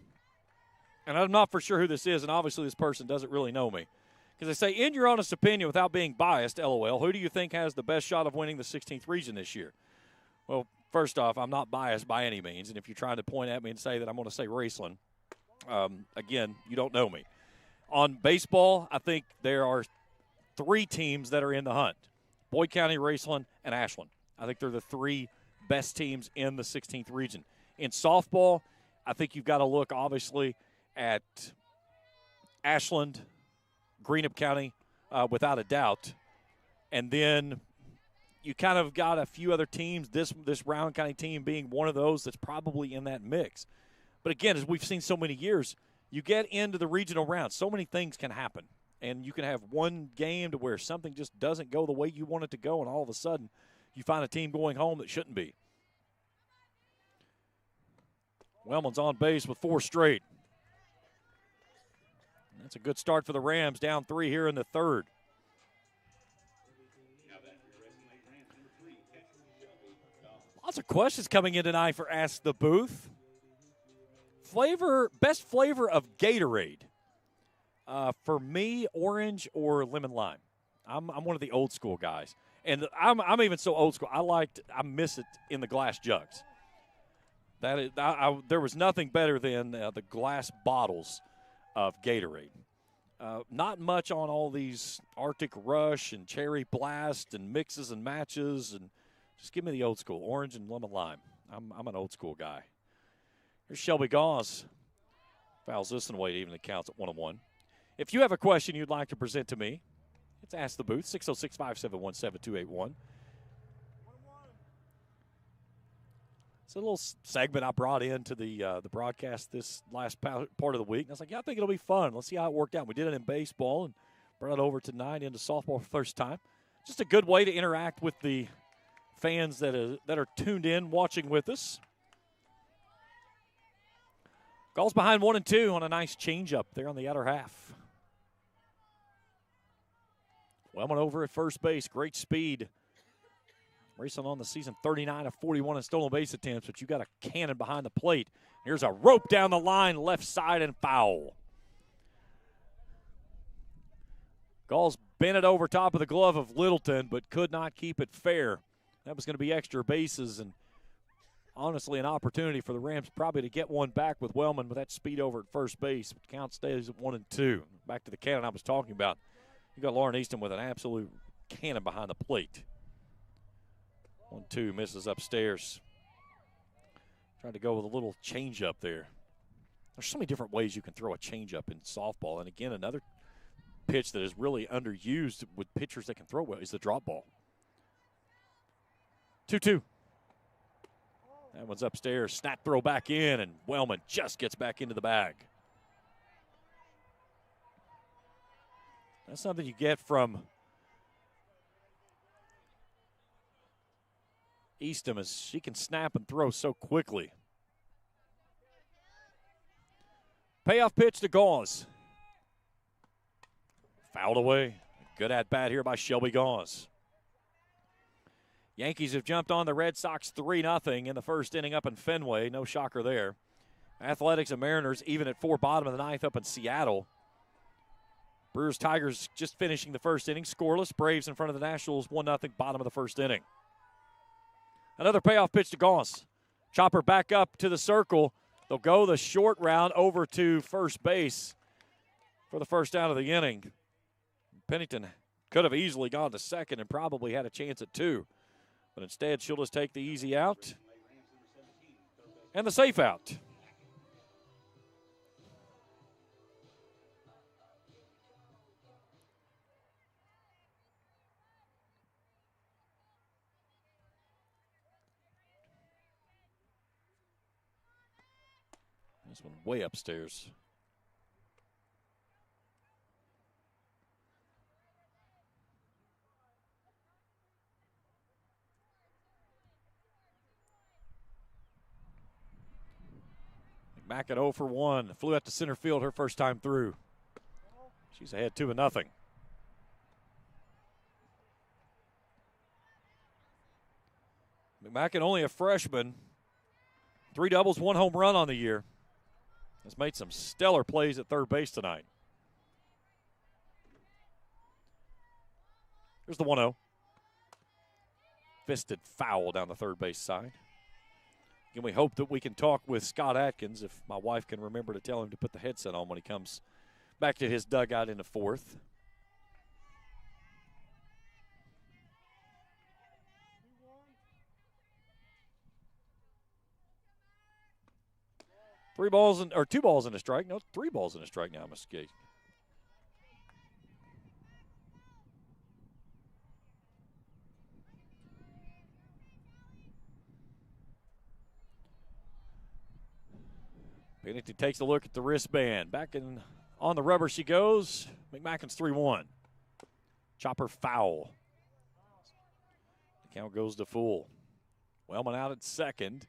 And I'm not for sure who this is, and obviously this person doesn't really know me. Because they say, in your honest opinion, without being biased, LOL, who do you think has the best shot of winning the 16th region this year? Well, first off, I'm not biased by any means. And if you're trying to point at me and say that I'm going to say Raceland, again, you don't know me. On baseball, I think there are 3 teams that are in the hunt. Boyd County, Raceland, and Ashland. I think they're the 3 best teams in the 16th region. In softball, I think you've got to look, obviously, at Ashland, Greenup County, without a doubt. And then you kind of got a few other teams, this Rowan County team being one of those that's probably in that mix. But again, as we've seen so many years, you get into the regional round, so many things can happen. And you can have one game to where something just doesn't go the way you want it to go, and all of a sudden you find a team going home that shouldn't be. Wellman's on base with 4 straight. That's a good start for the Rams, down 3 here in the third. Lots of questions coming in tonight for Ask the Booth. Best flavor of Gatorade. For me, orange or lemon lime. I'm one of the old school guys, and I'm even so old school. I miss it in the glass jugs. There was nothing better than the glass bottles of Gatorade. Not much on all these Arctic Rush and Cherry Blast and mixes and matches, and just give me the old school, orange and lemon lime. I'm an old school guy. Here's Shelby Gauze. Fouls this one away, even it counts at 1-1. If you have a question you'd like to present to me, it's Ask the Booth, 606-571-7281. It's a little segment I brought into the broadcast this last part of the week. And I was like, I think it'll be fun. Let's see how it worked out. We did it in baseball and brought it over tonight into softball for the first time. Just a good way to interact with the fans that are tuned in, watching with us. Gall's behind 1-2 on a nice changeup there on the outer half. Wellman over at first base. Great speed. Racing on the season 39 of 41 in stolen base attempts, but you got a cannon behind the plate. Here's a rope down the line, left side, and foul. Gall's bent it over top of the glove of Littleton, but could not keep it fair. That was going to be extra bases, and honestly an opportunity for the Rams probably to get one back with Wellman with that speed over at first base. Count stays at 1-2. Back to the cannon I was talking about. You got Lauren Easton with an absolute cannon behind the plate. 1-2, misses upstairs. Tried to go with a little changeup there. There's so many different ways you can throw a changeup in softball. And again, another pitch that is really underused with pitchers that can throw well is the drop ball. 2-2. That one's upstairs. Snap throw back in, and Wellman just gets back into the bag. That's something you get from Easton, as she can snap and throw so quickly. Payoff pitch to Gauze. Fouled away. Good at bat here by Shelby Gauze. Yankees have jumped on the Red Sox 3-0 in the first inning up in Fenway. No shocker there. Athletics and Mariners even at 4, bottom of the 9th up in Seattle. Brewers Tigers just finishing the first inning. Scoreless. Braves in front of the Nationals 1-0, bottom of the first inning. Another payoff pitch to Gauze. Chopper back up to the circle. They'll go the short round over to first base for the first out of the inning. Pennington could have easily gone to second and probably had a chance at 2. But instead, she'll just take the easy out and the safe out. This one way upstairs. Back at 0 for 1. Flew out to center field her first time through. She's ahead 2-0. McMacken, only a freshman. 3 doubles, 1 home run on the year. Has made some stellar plays at third base tonight. Here's the 1-0. Fisted foul down the third base side. And we hope that we can talk with Scott Atkins, if my wife can remember to tell him to put the headset on when he comes back to his dugout in the 4th. Two balls and a strike. No, 3 balls and a strike now, Muskie. Pennington takes a look at the wristband. Back on the rubber she goes. McMackin's 3-1. Chopper foul. The count goes to full. Wellman out at second.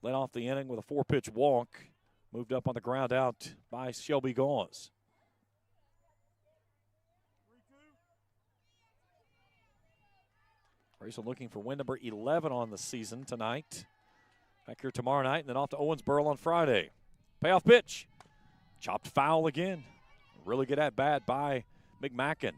Led off the inning with a 4-pitch walk. Moved up on the ground out by Shelby Gauze. Raceland looking for win number 11 on the season tonight. Back here tomorrow night, and then off to Owensboro on Friday. Payoff pitch. Chopped foul again. Really good at bat by McMackin.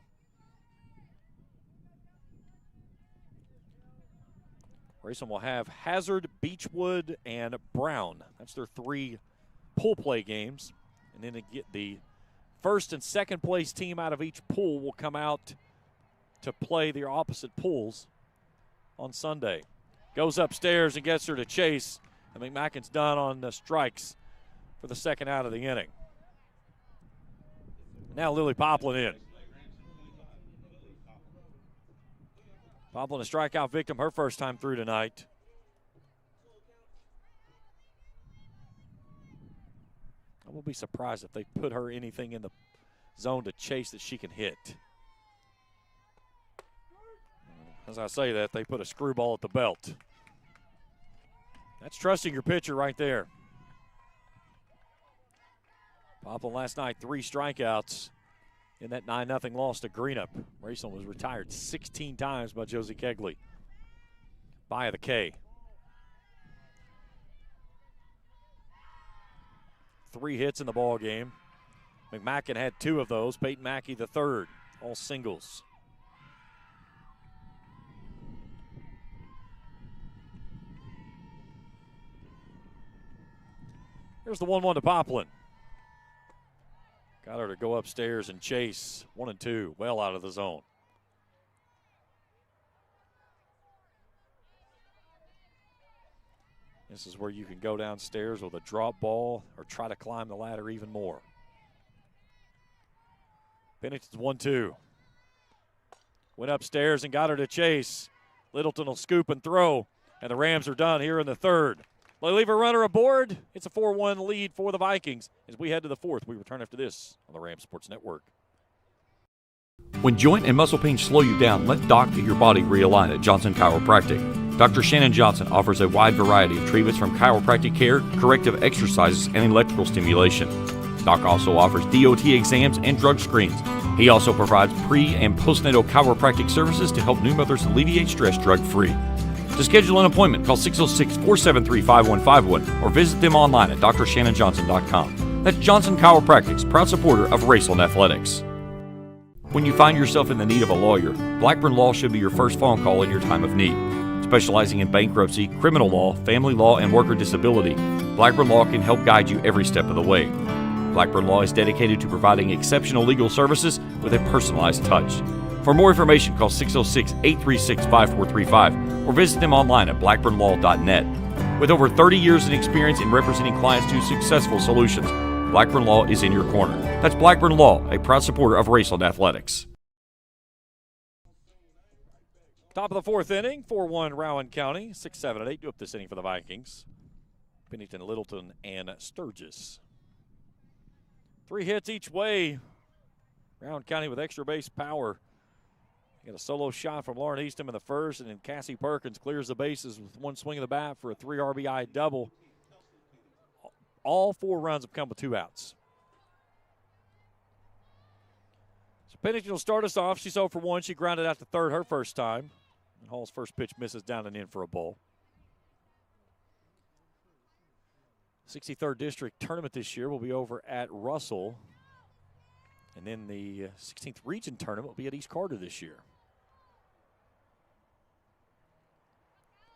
Raceland will have Hazard, Beechwood, and Brown. That's their 3 pool play games. And then the first and second place team out of each pool will come out to play their opposite pools on Sunday. Goes upstairs and gets her to chase. And McMackin's done on the strikes for the second out of the inning. Now Lily Poplin in. Poplin, a strikeout victim, her first time through tonight. I will be surprised if they put her anything in the zone to chase that she can hit. As I say that, they put a screwball at the belt. That's trusting your pitcher right there. Poplin last night, 3 strikeouts in that 9-0 loss to Greenup. Raceland was retired 16 times by Josie Kegley. By the K. 3 hits in the ball game. McMackin had 2 of those. Peyton Mackey the third, all singles. Here's the 1-1 to Poplin. Got her to go upstairs and chase. 1-2, well out of the zone. This is where you can go downstairs with a drop ball or try to climb the ladder even more. Pennington's 1-2. Went upstairs and got her to chase. Littleton will scoop and throw, and the Rams are done here in the third. They leave a runner aboard. It's a 4-1 lead for the Vikings. As we head to the fourth, we return after this on the Rams Sports Network. When joint and muscle pain slow you down, let Doc get your body realigned at Johnson Chiropractic. Dr. Shannon Johnson offers a wide variety of treatments from chiropractic care, corrective exercises, and electrical stimulation. Doc also offers DOT exams and drug screens. He also provides pre- and postnatal chiropractic services to help new mothers alleviate stress drug-free. To schedule an appointment, call 606-473-5151 or visit them online at drshannonjohnson.com. That's Johnson Chiropractic's proud supporter of Raceland Athletics. When you find yourself in the need of a lawyer, Blackburn Law should be your first phone call in your time of need. Specializing in bankruptcy, criminal law, family law, and worker disability, Blackburn Law can help guide you every step of the way. Blackburn Law is dedicated to providing exceptional legal services with a personalized touch. For more information, call 606-836-5435 or visit them online at blackburnlaw.net. With over 30 years in experience in representing clients to successful solutions, Blackburn Law is in your corner. That's Blackburn Law, a proud supporter of Raceland Athletics. Top of the fourth inning, 4-1 Rowan County, 6, 7, and 8 do up this inning for the Vikings. Pennington, Littleton, and Sturgis. 3 hits each way. Rowan County with extra base power. Got a solo shot from Lauren Eastham in the first, and then Cassie Perkins clears the bases with 1 swing of the bat for a 3 RBI double. All 4 runs have come with 2 outs. So Pennington will start us off. She's 0 for 1. She grounded out to third her first time. And Hall's first pitch misses down and in for a ball. 63rd District Tournament this year will be over at Russell. And then the 16th Region Tournament will be at East Carter this year.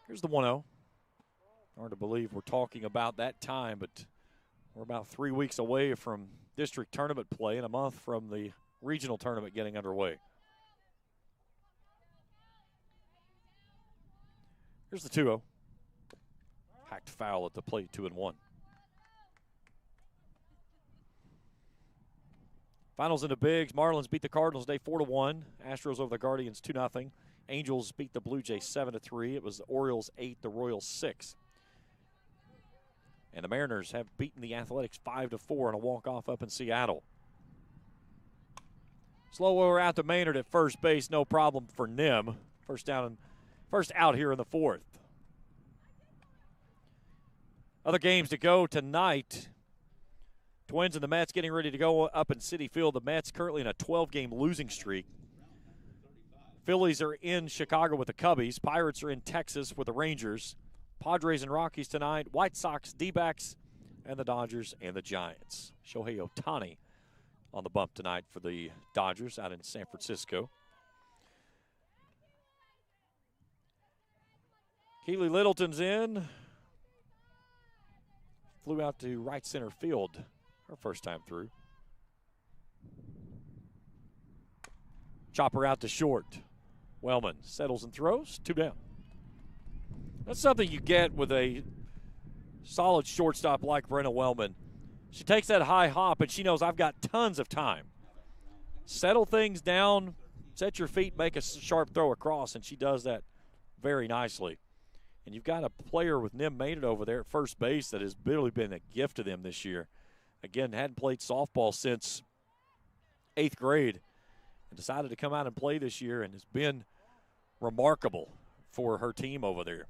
Here's the 1-0. Hard to believe we're talking about that time, but we're about 3 weeks away from district tournament play and a month from the regional tournament getting underway. Here's the 2-0. Hacked foul at the plate, 2-1. Finals into bigs. Marlins beat the Cardinals today 4-1. Astros over the Guardians 2-0. Angels beat the Blue Jays 7-3. It was the Orioles 8, the Royals 6. And the Mariners have beaten the Athletics 5-4 in a walk-off up in Seattle. Slower out to Maynard at first base, no problem for Nim. First out here in the fourth. Other games to go tonight. Twins and the Mets getting ready to go up in Citi Field. The Mets currently in a 12-game losing streak. Phillies are in Chicago with the Cubbies. Pirates are in Texas with the Rangers. Padres and Rockies tonight. White Sox, D-backs, and the Dodgers and the Giants. Shohei Ohtani on the bump tonight for the Dodgers out in San Francisco. Keely Littleton's in. Flew out to right center field her first time through. Chopper out to short. Wellman settles and throws. 2 down. That's something you get with a solid shortstop like Brenna Wellman. She takes that high hop, and she knows I've got tons of time. Settle things down, set your feet, make a sharp throw across, and she does that very nicely. And you've got a player with Nim Maynard over there at first base that has really been a gift to them this year. Again, hadn't played softball since 8th grade and decided to come out and play this year and has been remarkable for her team over there.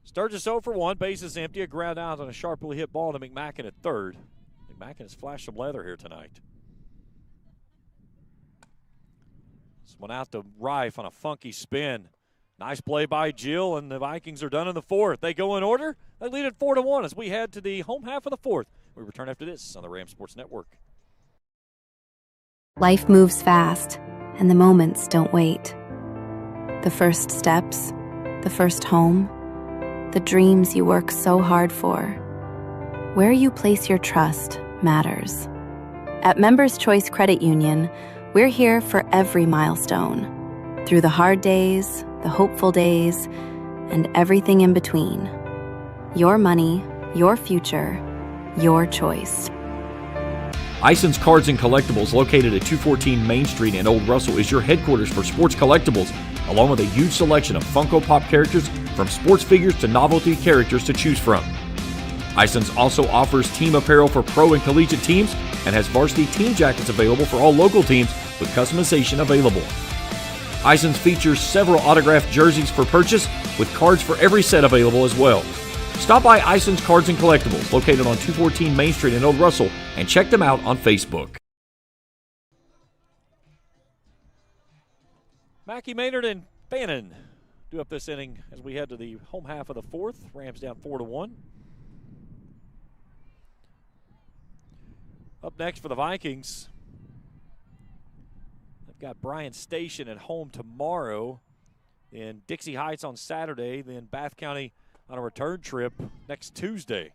Sturgis 0 for 1, bases empty, a ground out on a sharply hit ball to McMackin at third. McMackin has flashed some leather here tonight. This one out to Reif on a funky spin. Nice play by Jill, and the Vikings are done in the fourth. They go in order. They lead it 4-1 as we head to the home half of the fourth. We return after this on the Ram Sports Network. Life moves fast, and the moments don't wait. The first steps, the first home, the dreams you work so hard for. Where you place your trust matters. At Members Choice Credit Union, we're here for every milestone. Through the hard days, the hopeful days, and everything in between. Your money, your future, your choice. Ison's Cards and Collectibles, located at 214 Main Street in Old Russell, is your headquarters for sports collectibles, along with a huge selection of Funko Pop characters, from sports figures to novelty characters to choose from. Ison's also offers team apparel for pro and collegiate teams and has varsity team jackets available for all local teams with customization available. Ison's features several autographed jerseys for purchase with cards for every set available as well. Stop by Ison's Cards and Collectibles, located on 214 Main Street in Old Russell, and check them out on Facebook. Mackie Maynard and Bannon do up this inning as we head to the home half of the fourth. Rams down 4-1. Up next for the Vikings, they've got Bryan Station at home tomorrow, and Dixie Heights on Saturday, then Bath County on a return trip next Tuesday.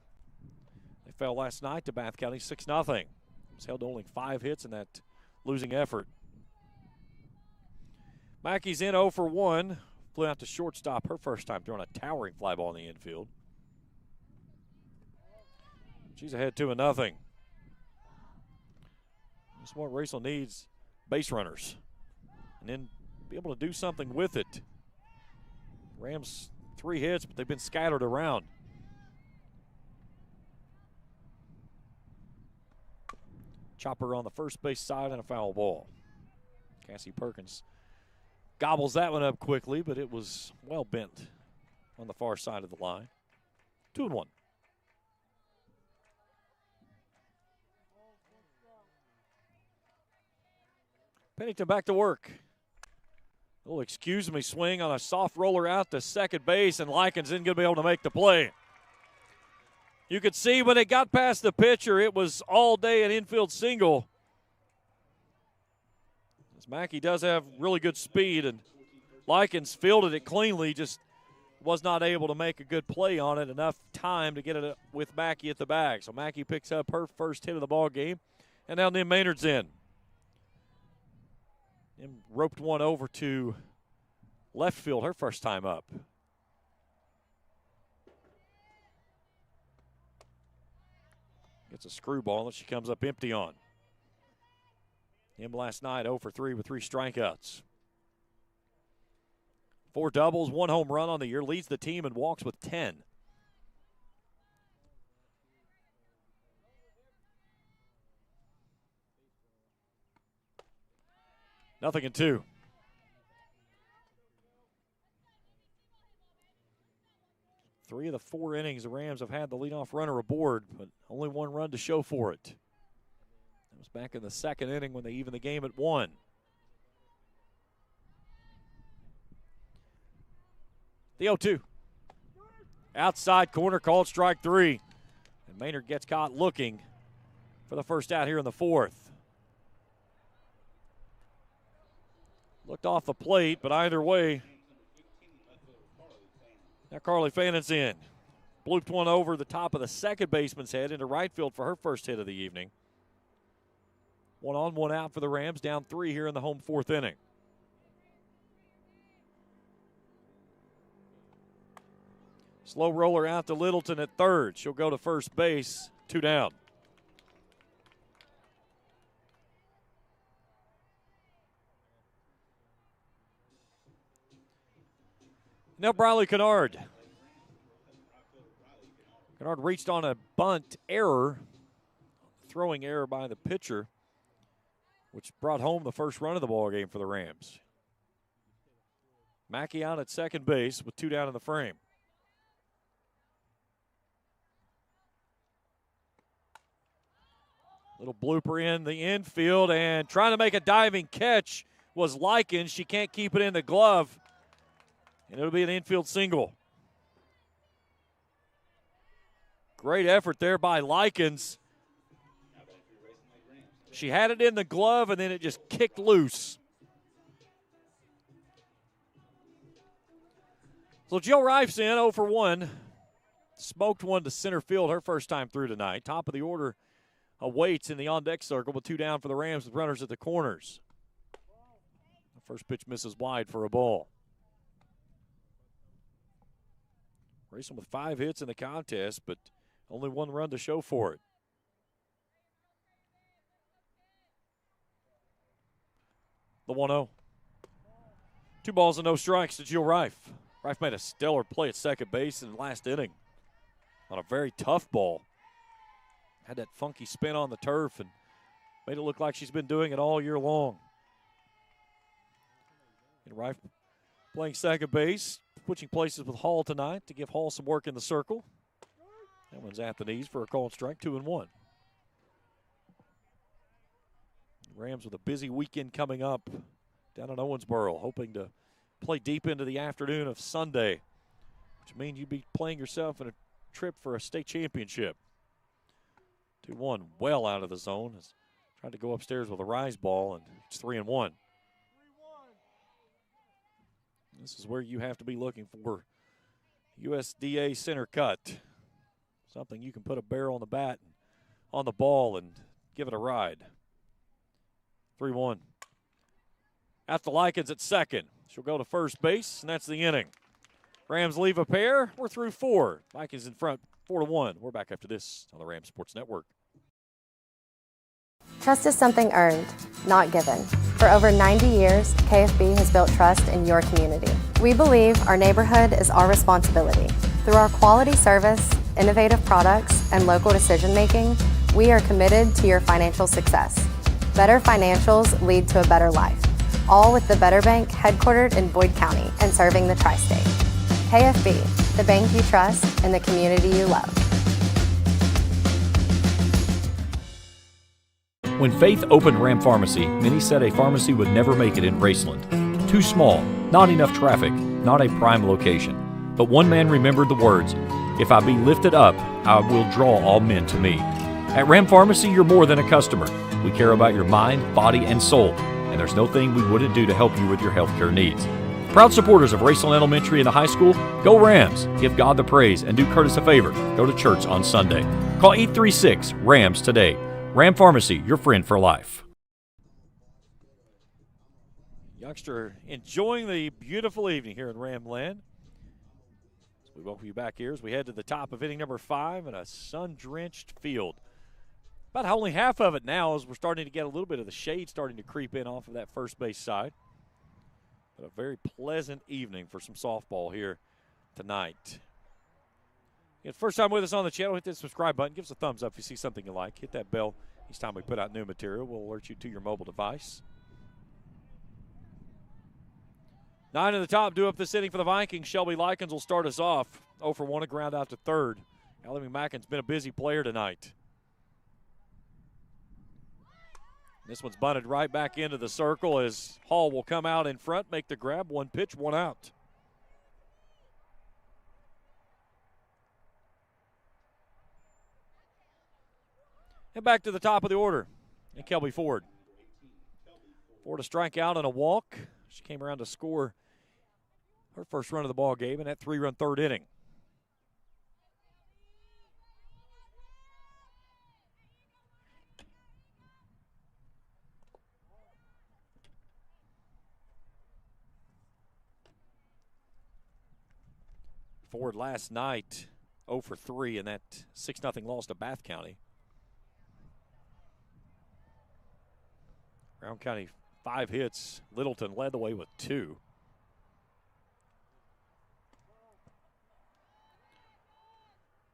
They fell last night to Bath County 6-0. Was held to only 5 hits in that losing effort. Mackey's in 0 for 1. Flew out to shortstop her first time throwing a towering fly ball in the infield. She's ahead 2-0. That's what Raceland needs, base runners, and then be able to do something with it. Rams 3 hits, but they've been scattered around. Chopper on the first base side and a foul ball. Cassie Perkins gobbles that one up quickly, but it was well bent on the far side of the line. 2-1. Pennington back to work. A little excuse me swing on a soft roller out to second base, and Likens isn't going to be able to make the play. You could see when it got past the pitcher, it was all day an infield single. As Mackey does have really good speed, and Likens fielded it cleanly, just was not able to make a good play on it, enough time to get it with Mackey at the bag. So Mackey picks up her first hit of the ball game, and now Nim Maynard's in. Nim roped one over to left field her first time up. Gets a screwball that she comes up empty on. Him last night 0 for 3 with 3 strikeouts. 4 doubles, 1 home run on the year, leads the team in walks with 10. Nothing in 2. Three of the 4 innings, the Rams have had the leadoff runner aboard, but only 1 run to show for it. That was back in the 2nd inning when they evened the game at 1. The 0-2. Outside corner, called strike 3. And Maynard gets caught looking for the first out here in the 4th. Looked off the plate, but either way, now Carly Fannon's in. Blooped one over the top of the second baseman's head into right field for her first hit of the evening. 1 on, 1 out for the Rams, down 3 here in the home 4th inning. Slow roller out to Littleton at third. She'll go to first base, 2 down. Now Briley Kennard. Kennard reached on a bunt error, throwing error by the pitcher, which brought home the first run of the ball game for the Rams. Mackey out at second base with 2 down in the frame. Little blooper in the infield, and trying to make a diving catch was Likens. She can't keep it in the glove, and it'll be an infield single. Great effort there by Likens. She had it in the glove, and then it just kicked loose. So Jill Reif's in 0 for 1. Smoked one to center field her first time through tonight. Top of the order awaits in the on-deck circle with 2 down for the Rams with runners at the corners. The first pitch misses wide for a ball. Racing with 5 hits in the contest, but only 1 run to show for it. The 1-0. 2 balls and no strikes to Jill Reif. Reif made a stellar play at second base in the last inning on a very tough ball. Had that funky spin on the turf and made it look like she's been doing it all year long. And Reif playing second base, switching places with Hall tonight to give Hall some work in the circle. That one's at the knees for a called strike, 2-1. Rams with a busy weekend coming up down in Owensboro, hoping to play deep into the afternoon of Sunday, which means you'd be playing yourself in a trip for a state championship. 2-1, well out of the zone. Has tried to go upstairs with a rise ball, and it's 3-1. This is where you have to be looking for USDA center cut. Something you can put a barrel on the bat and on the ball and give it a ride. 3-1. Out to Likens at second. She'll go to first base, and that's the inning. Rams leave a pair. We're through 4. Vikings in front, 4-1. We're back after this on the Rams Sports Network. Trust is something earned, not given. For over 90 years, KFB has built trust in your community. We believe our neighborhood is our responsibility. Through our quality service, innovative products, and local decision-making, we are committed to your financial success. Better financials lead to a better life. All with the Better Bank headquartered in Boyd County and serving the tri-state. KFB, the bank you trust and the community you love. When Faith opened Ram Pharmacy, many said a pharmacy would never make it in Raceland. Too small, not enough traffic, not a prime location. But one man remembered the words, "If I be lifted up, I will draw all men to me." At Ram Pharmacy, you're more than a customer. We care about your mind, body, and soul, and there's no thing we wouldn't do to help you with your healthcare needs. Proud supporters of Raceland Elementary and the high school, go Rams, give God the praise, and do Curtis a favor, go to church on Sunday. Call 836-RAMS today. Ram Pharmacy, your friend for life. Youngster enjoying the beautiful evening here in Ramland. We welcome you back here as we head to the top of inning number 5 in a sun-drenched field. About only half of it now as we're starting to get a little bit of the shade starting to creep in off of that first base side. But a very pleasant evening for some softball here tonight. If first time with us on the channel, hit that subscribe button. Give us a thumbs up if you see something you like. Hit that bell each time we put out new material. We'll alert you to your mobile device. 9 in the top, due up this inning for the Vikings. Shelby Likens will start us off. 0 for 1, a ground out to third. Allie McMackin's been a busy player tonight. This one's bunted right back into the circle as Hall will come out in front, make the grab. 1 pitch, 1 out. And back to the top of the order. And Kelby Ford. Ford a strikeout and a walk. She came around to score her first run of the ball game in that 3-run third inning. Ford last night 0 for 3 in that 6-0 loss to Bath County. Rowan County 5 hits. Littleton led the way with 2.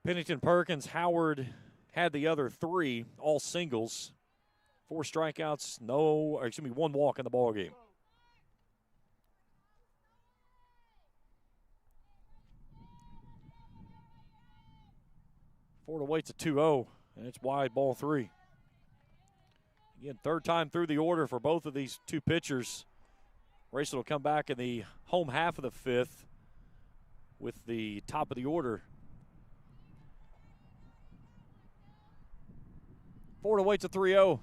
Pennington, Perkins, Howard had the other 3, all singles. 4 strikeouts, 1 walk in the ball game. Ford awaits a 2-0, and it's wide, ball 3. Again, third time through the order for both of these two pitchers. Raceland will come back in the home half of the 5th with the top of the order. Ford awaits a 3-0.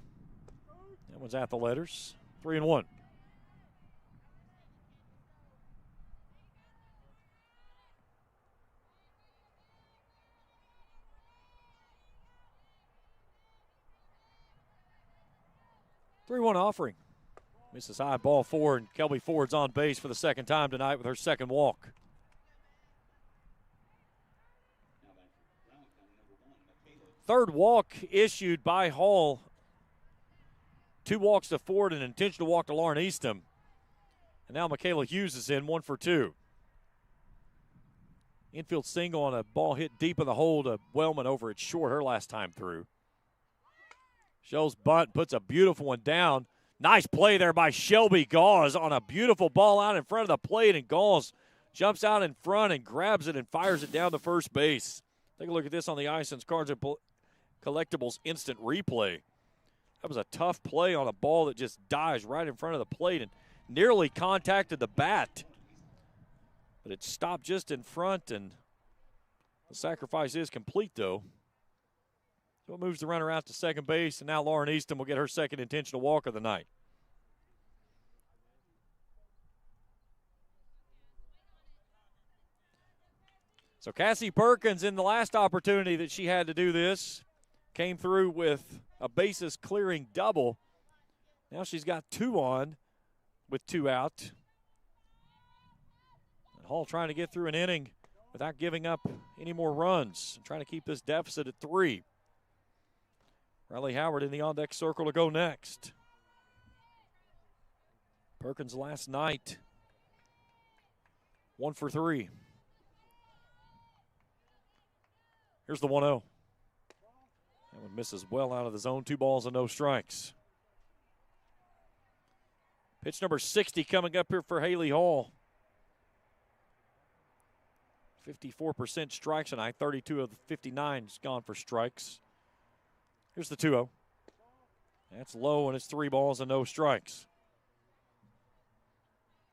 That one's at the letters. 3-1. Offering. Misses high, ball 4, and Kelby Ford's on base for the second time tonight with her second walk. Third walk issued by Hall. 2 walks to Ford and an intentional walk to Lauren Eastham. And now Michaela Hughes is in, 1 for 2. Infield single on a ball hit deep in the hole to Wellman over at short her last time through. Shows bunt, puts a beautiful one down. Nice play there by Shelby Gauze on a beautiful ball out in front of the plate, and Gauze jumps out in front and grabs it and fires it down to first base. Take a look at this on the ice and Cards and Collectibles instant replay. That was a tough play on a ball that just dives right in front of the plate and nearly contacted the bat. But it stopped just in front, and the sacrifice is complete, though. So it moves the runner out to second base, and now Lauren Eastham will get her second intentional walk of the night. So Cassie Perkins, in the last opportunity that she had to do this, came through with a bases clearing double. Now she's got 2 on with 2 out. And Hall trying to get through an inning without giving up any more runs, trying to keep this deficit at 3. Riley Howard in the on-deck circle to go next. Perkins last night, 1 for 3. Here's the 1-0. That one misses well out of the zone. 2 balls and no strikes. Pitch number 60 coming up here for Haley Hall. 54% strikes tonight. 32 of the 59 has gone for strikes. Here's the 2-0. That's low, and it's 3 balls and no strikes.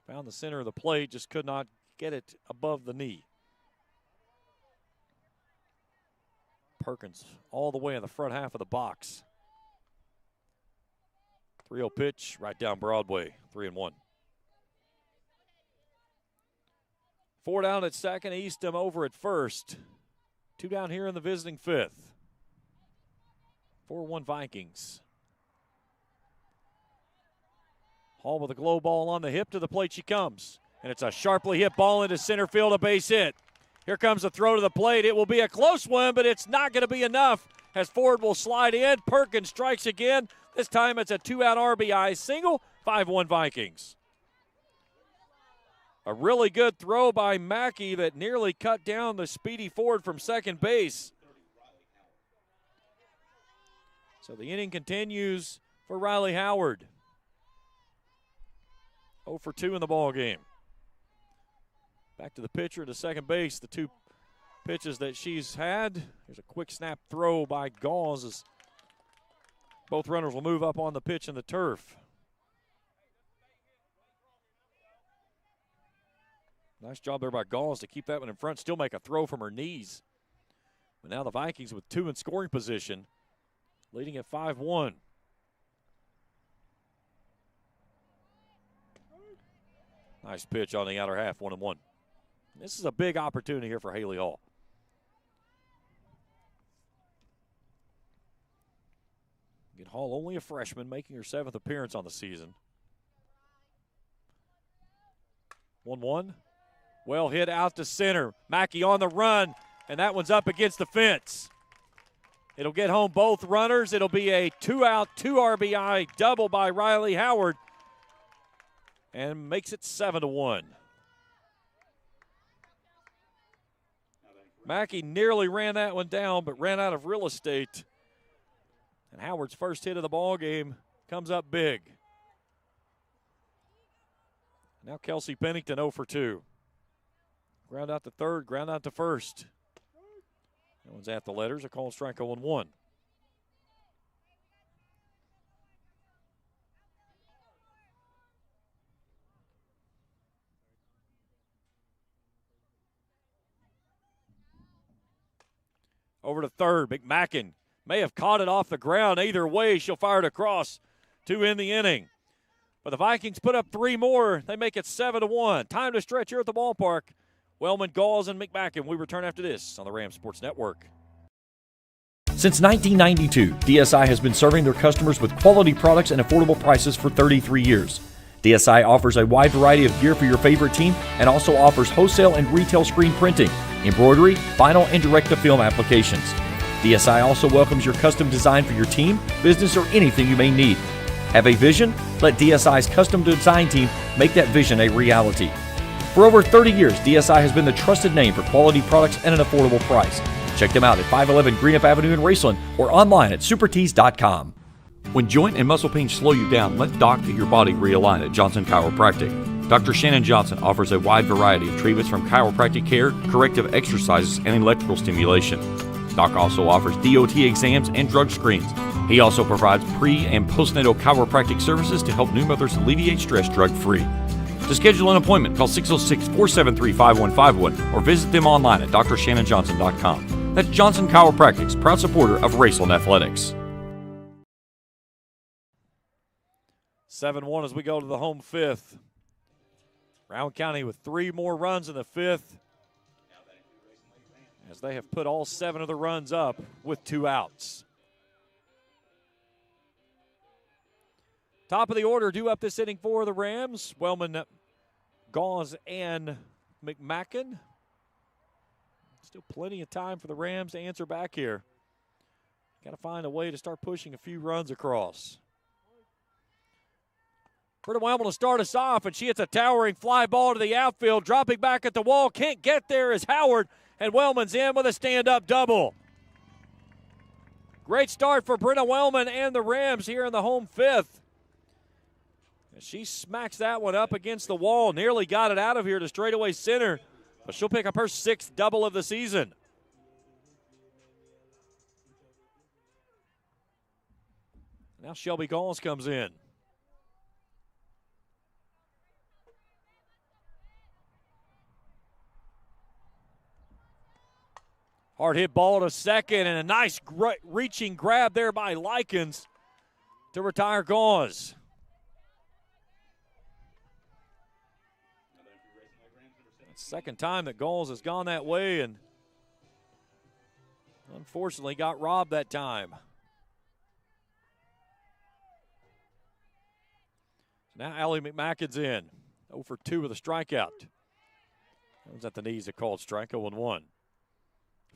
Found the center of the plate, just could not get it above the knee. Perkins all the way in the front half of the box. 3-0 pitch right down Broadway, 3-1. 4 down at second, Eastham over at first. 2 down here in the visiting 5th. 4-1 Vikings. Hall with a glow ball on the hip, to the plate she comes. And it's a sharply hit ball into center field, a base hit. Here comes a throw to the plate. It will be a close one, but it's not going to be enough as Ford will slide in. Perkins strikes again. This time it's a 2-out RBI single. 5-1 Vikings. A really good throw by Mackey that nearly cut down the speedy Ford from second base. So the inning continues for Riley Howard. 0 for 2 in the ball game. Back to the pitcher to second base. The two pitches that she's had. Here's a quick snap throw by Gauze as both runners will move up on the pitch and the turf. Nice job there by Gauze to keep that one in front, still make a throw from her knees. But now the Vikings with 2 in scoring position, leading at 5-1. Nice pitch on the outer half, 1-1. This is a big opportunity here for Haley Hall. Get Hall, only a freshman, making her 7th appearance on the season. 1-1. Well hit out to center. Mackey on the run, and that one's up against the fence. It'll get home both runners. It'll be a 2-out, 2 RBI double by Riley Howard, and makes it 7-1. Mackey nearly ran that one down, but ran out of real estate. And Howard's first hit of the ball game comes up big. Now Kelsey Pennington 0 for 2. Ground out to third, ground out to first. That one's at the letters. A called strike 0-1. Over to third. McMacken may have caught it off the ground. Either way, she'll fire it across to end the inning. But the Vikings put up 3 more. They make it 7-1. Time to stretch here at the ballpark. Wellman, Gauze, and McMacken. We return after this on the Ram Sports Network. Since 1992, DSI has been serving their customers with quality products and affordable prices for 33 years. DSI offers a wide variety of gear for your favorite team and also offers wholesale and retail screen printing, embroidery, vinyl, and direct-to-film applications. DSI also welcomes your custom design for your team, business, or anything you may need. Have a vision? Let DSI's custom design team make that vision a reality. For over 30 years, DSI has been the trusted name for quality products and an affordable price. Check them out at 511 Greenup Avenue in Raceland or online at supertees.com. When joint and muscle pain slow you down, let Doc get your body realigned at Johnson Chiropractic. Dr. Shannon Johnson offers a wide variety of treatments from chiropractic care, corrective exercises, and electrical stimulation. Doc also offers DOT exams and drug screens. He also provides pre- and postnatal chiropractic services to help new mothers alleviate stress drug-free. To schedule an appointment, call 606-473-5151 or visit them online at drshannonjohnson.com. That's Johnson Chiropractic's proud supporter of Raceland Athletics. 7-1 as we go to the home fifth. Rowan County with 3 more runs in the fifth, as they have put all 7 of the runs up with 2 outs. Top of the order due up this inning for the Rams. Wellman, Gauze, and McMacken. Still plenty of time for the Rams to answer back here. Got to find a way to start pushing a few runs across. Britta Wellman will start us off, and she hits a towering fly ball to the outfield. Dropping back at the wall, can't get there is Howard, and Wellman's in with a stand-up double. Great start for Britta Wellman and the Rams here in the home fifth. She smacks that one up against the wall, nearly got it out of here to straightaway center, but she'll pick up her 6th double of the season. Now Shelby Gauze comes in. Hard hit ball to second, and a nice reaching grab there by Likens to retire Gauze. Second time that Gauze has gone that way, and unfortunately got robbed that time. Now Allie McMacken's in. 0 for 2 with a strikeout. That was at the knees, a called strike, 0-1.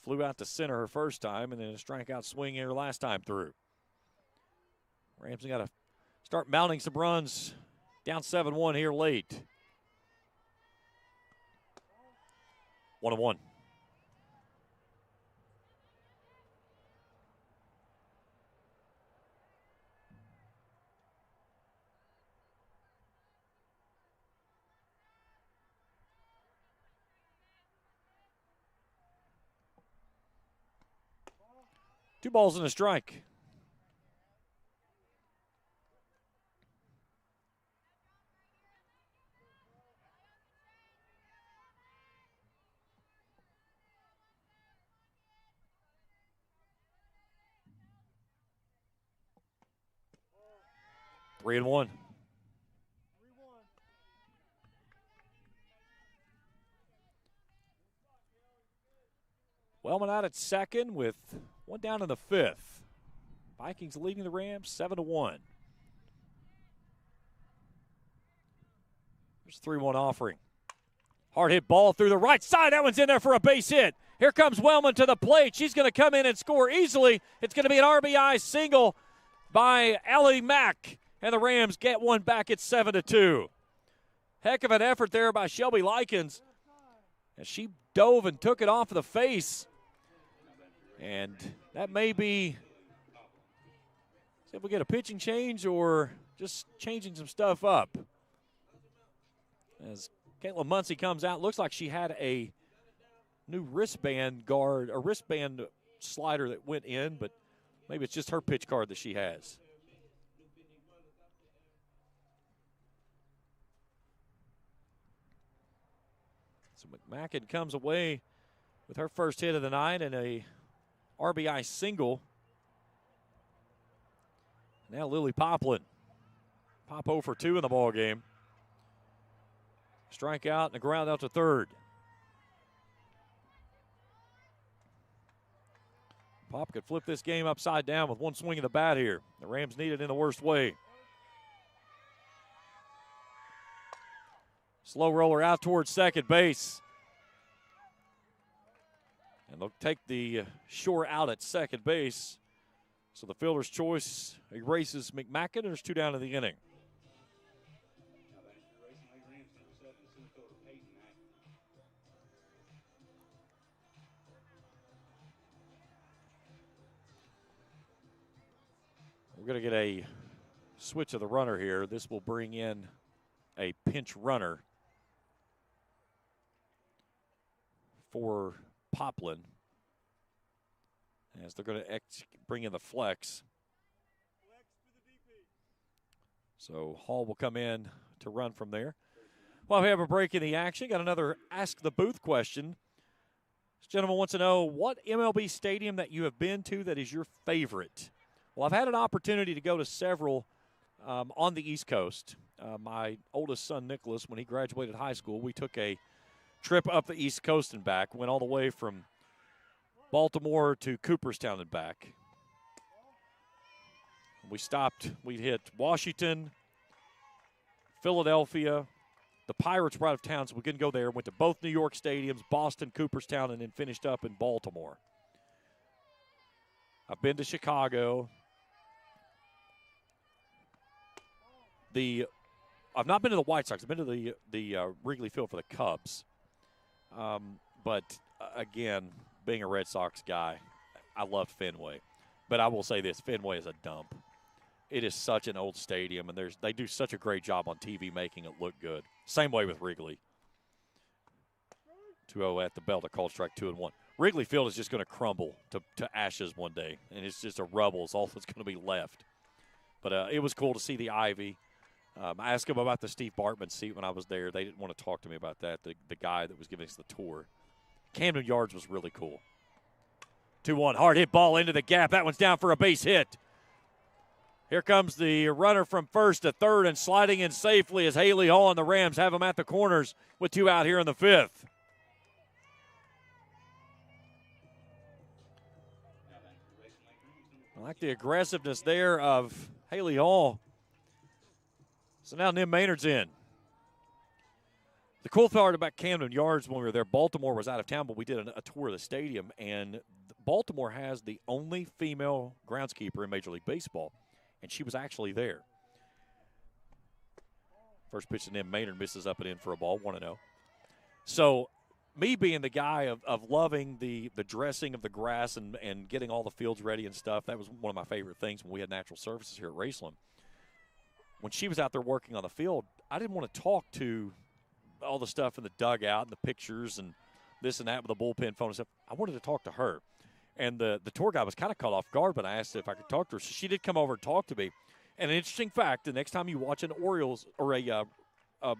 flew out to center her first time and then a strikeout swing her last time through. Rams got to start mounting some runs. Down 7-1 here late. 1-1. Two balls and a strike. Three and one. Wellman out at second with one down in the fifth. Vikings leading the Rams 7-1. There's 3-1 offering. Hard hit ball through the right side. That one's in there for a base hit. Here comes Wellman to the plate. She's going to come in and score easily. It's going to be an RBI single by Ellie Mack. And the Rams get one back at 7-2. Heck of an effort there by Shelby Likens. As she dove and took it off of the face. And that may be, see if we get a pitching change or just changing some stuff up. As Caitlin Muncie comes out, looks like she had a new wristband guard, a wristband slider that went in, but maybe it's just her pitch card that she has. So McMacken comes away with her first hit of the night and a RBI single. Now Lily Poplin. Pop 0 for 2 in the ball game. Strikeout and a ground out to third. Pop could flip this game upside down with one swing of the bat here. The Rams need it in the worst way. Slow roller out towards second base. And they'll take the shore out at second base. So the fielder's choice erases McMacken. There's two down in the inning. We're going to get a switch of the runner here. This will bring in a pinch runner for Poplin, as they're going to bring in the flex. So Hall will come in to run from there. While we have a break in the action, got another Ask the Booth question. This gentleman wants to know what MLB stadium that you have been to that is your favorite. Well, I've had an opportunity to go to several on the East Coast. My oldest son, Nicholas, when he graduated high school, we took a trip up the East Coast and back, went all the way from Baltimore to Cooperstown and back. We stopped, we hit Washington, Philadelphia. The Pirates were out of town, so we couldn't go there. Went to both New York stadiums, Boston, Cooperstown, and then finished up in Baltimore. I've been to Chicago. I've not been to the White Sox. I've been to the Wrigley Field for the Cubs. But again, being a Red Sox guy, I love Fenway. But I will say this, Fenway is a dump. It is such an old stadium, and they do such a great job on TV making it look good. Same way with Wrigley. 2-0 at the bell to call strike 2-1. Wrigley Field is just going to crumble to ashes one day, and it's just a rubble is all that's going to be left. But it was cool to see the ivy. I asked him about the Steve Bartman seat when I was there. They didn't want to talk to me about that, the guy that was giving us the tour. Camden Yards was really cool. 2-1, hard hit ball into the gap. That one's down for a base hit. Here comes the runner from first to third, and sliding in safely as Haley Hall and the Rams have him at the corners with two out here in the fifth. I like the aggressiveness there of Haley Hall. So now Nim Maynard's in. The cool part about Camden Yards when we were there, Baltimore was out of town, but we did a tour of the stadium, and Baltimore has the only female groundskeeper in Major League Baseball, and she was actually there. First pitch and then Maynard misses up and in for a ball, 1-0. So me being the guy of loving the dressing of the grass and getting all the fields ready and stuff, that was one of my favorite things when we had natural surfaces here at Raceland. When she was out there working on the field, I didn't want to talk to all the stuff in the dugout and the pictures and this and that with the bullpen phone and stuff. I wanted to talk to her. And the tour guide was kind of caught off guard, but I asked if I could talk to her. So she did come over and talk to me. And an interesting fact, the next time you watch an Orioles or a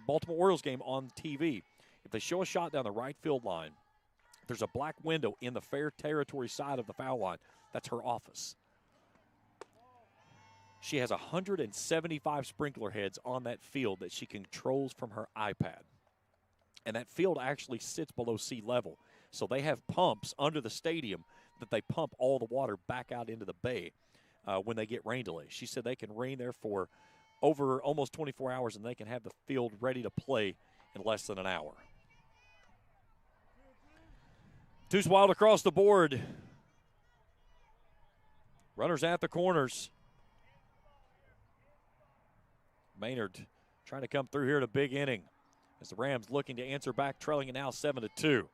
Baltimore Orioles game on TV, if they show a shot down the right field line, there's a black window in the fair territory side of the foul line. That's her office. She has 175 sprinkler heads on that field that she controls from her iPad. And that field actually sits below sea level. So they have pumps under the stadium that they pump all the water back out into the bay when they get rain delays. She said they can rain there for over almost 24 hours and they can have the field ready to play in less than an hour. Two's wild across the board. Runners at the corners. Maynard trying to come through here in a big inning as the Rams looking to answer back, trailing it now 7-2.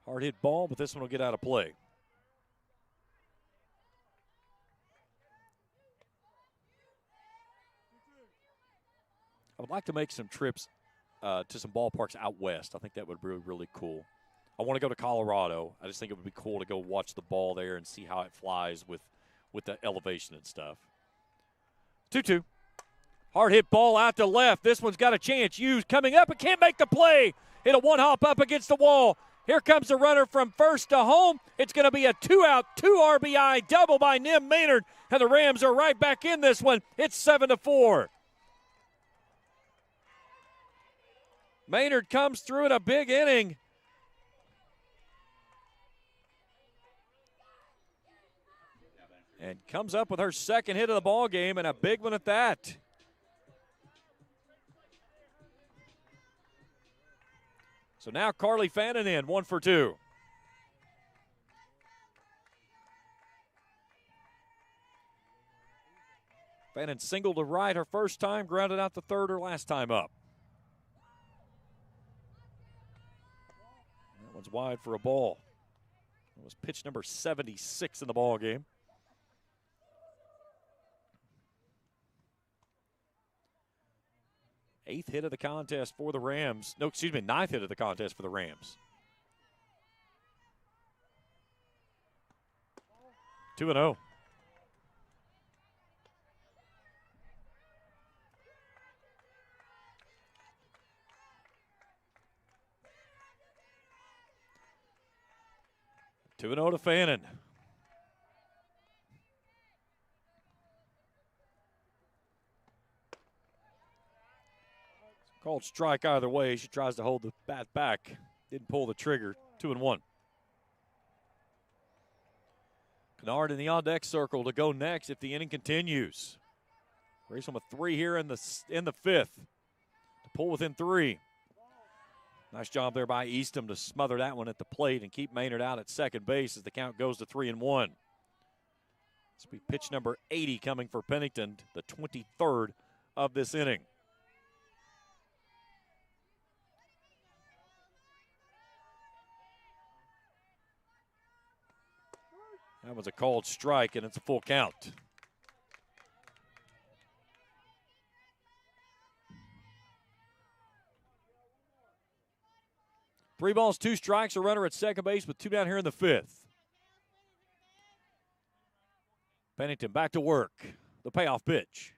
Hard hit ball, but this one will get out of play. I would like to make some trips to some ballparks out west. I think that would be really cool. I want to go to Colorado. I just think it would be cool to go watch the ball there and see how it flies with the elevation and stuff. 2-2. Hard hit ball out to left. This one's got a chance. Hughes coming up and can't make the play. Hit a one-hop up against the wall. Here comes the runner from first to home. It's going to be a 2-out, 2 RBI double by Nim Maynard, and the Rams are right back in this one. It's 7-4. Maynard comes through in a big inning. And comes up with her second hit of the ball game, and a big one at that. So now Carly Fannin in, 1 for 2. Fannin singled to right her first time, grounded out the third her last time up. That one's wide for a ball. It was pitch number 76 in the ball game. Eighth hit of the contest for the Rams. No, excuse me, ninth hit of the contest for the Rams. 2-0. To Fannin. Called strike either way. She tries to hold the bat back. Didn't pull the trigger. 2-1. Kennard in the on-deck circle to go next if the inning continues. Raceland with 3 here in the fifth. To pull within 3. Nice job there by Eastham to smother that one at the plate and keep Maynard out at second base as the count goes to 3-1. This will be pitch number 80 coming for Pennington, the 23rd of this inning. That was a called strike, and it's a full count. Three balls, 2 strikes, a runner at second base with 2 down here in the fifth. Pennington back to work. The payoff pitch.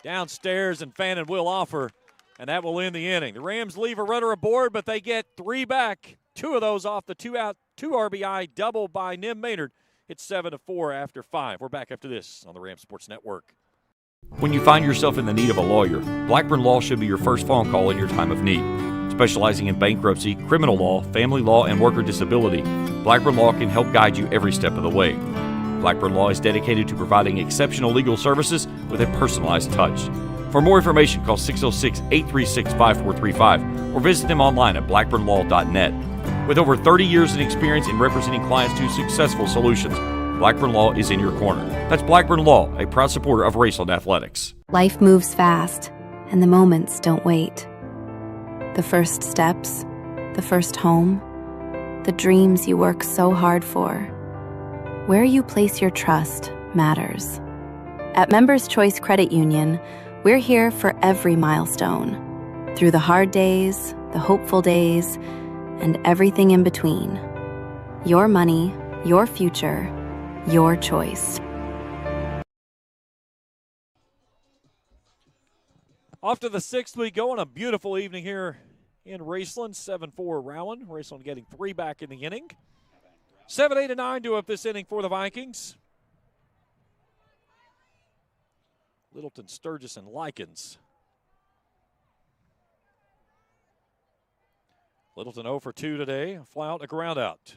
Downstairs, and Fannin will offer, and that will end the inning. The Rams leave a runner aboard, but they get 3 back. 2 of those off the 2-out, 2 RBI double by Nim Maynard. It's 7-4 after 5. We're back after this on the Rams Sports Network. When you find yourself in the need of a lawyer, Blackburn Law should be your first phone call in your time of need. Specializing in bankruptcy, criminal law, family law, and worker disability, Blackburn Law can help guide you every step of the way. Blackburn Law is dedicated to providing exceptional legal services with a personalized touch. For more information, call 606-836-5435 or visit them online at blackburnlaw.net. With over 30 years of experience in representing clients to successful solutions, Blackburn Law is in your corner. That's Blackburn Law, a proud supporter of Raceland Athletics. Life moves fast, and the moments don't wait. The first steps, the first home, the dreams you work so hard for. Where you place your trust matters. At Members Choice Credit Union, we're here for every milestone. Through the hard days, the hopeful days, and everything in between. Your money, your future, your choice. Off to the sixth we go on a beautiful evening here in Raceland. 7-4 Rowan. Raceland getting 3 back in the inning. 7, 8, and 9 do up this inning for the Vikings. Littleton, Sturgis, and Likens. Littleton 0 for 2 today. A fly out and a ground out.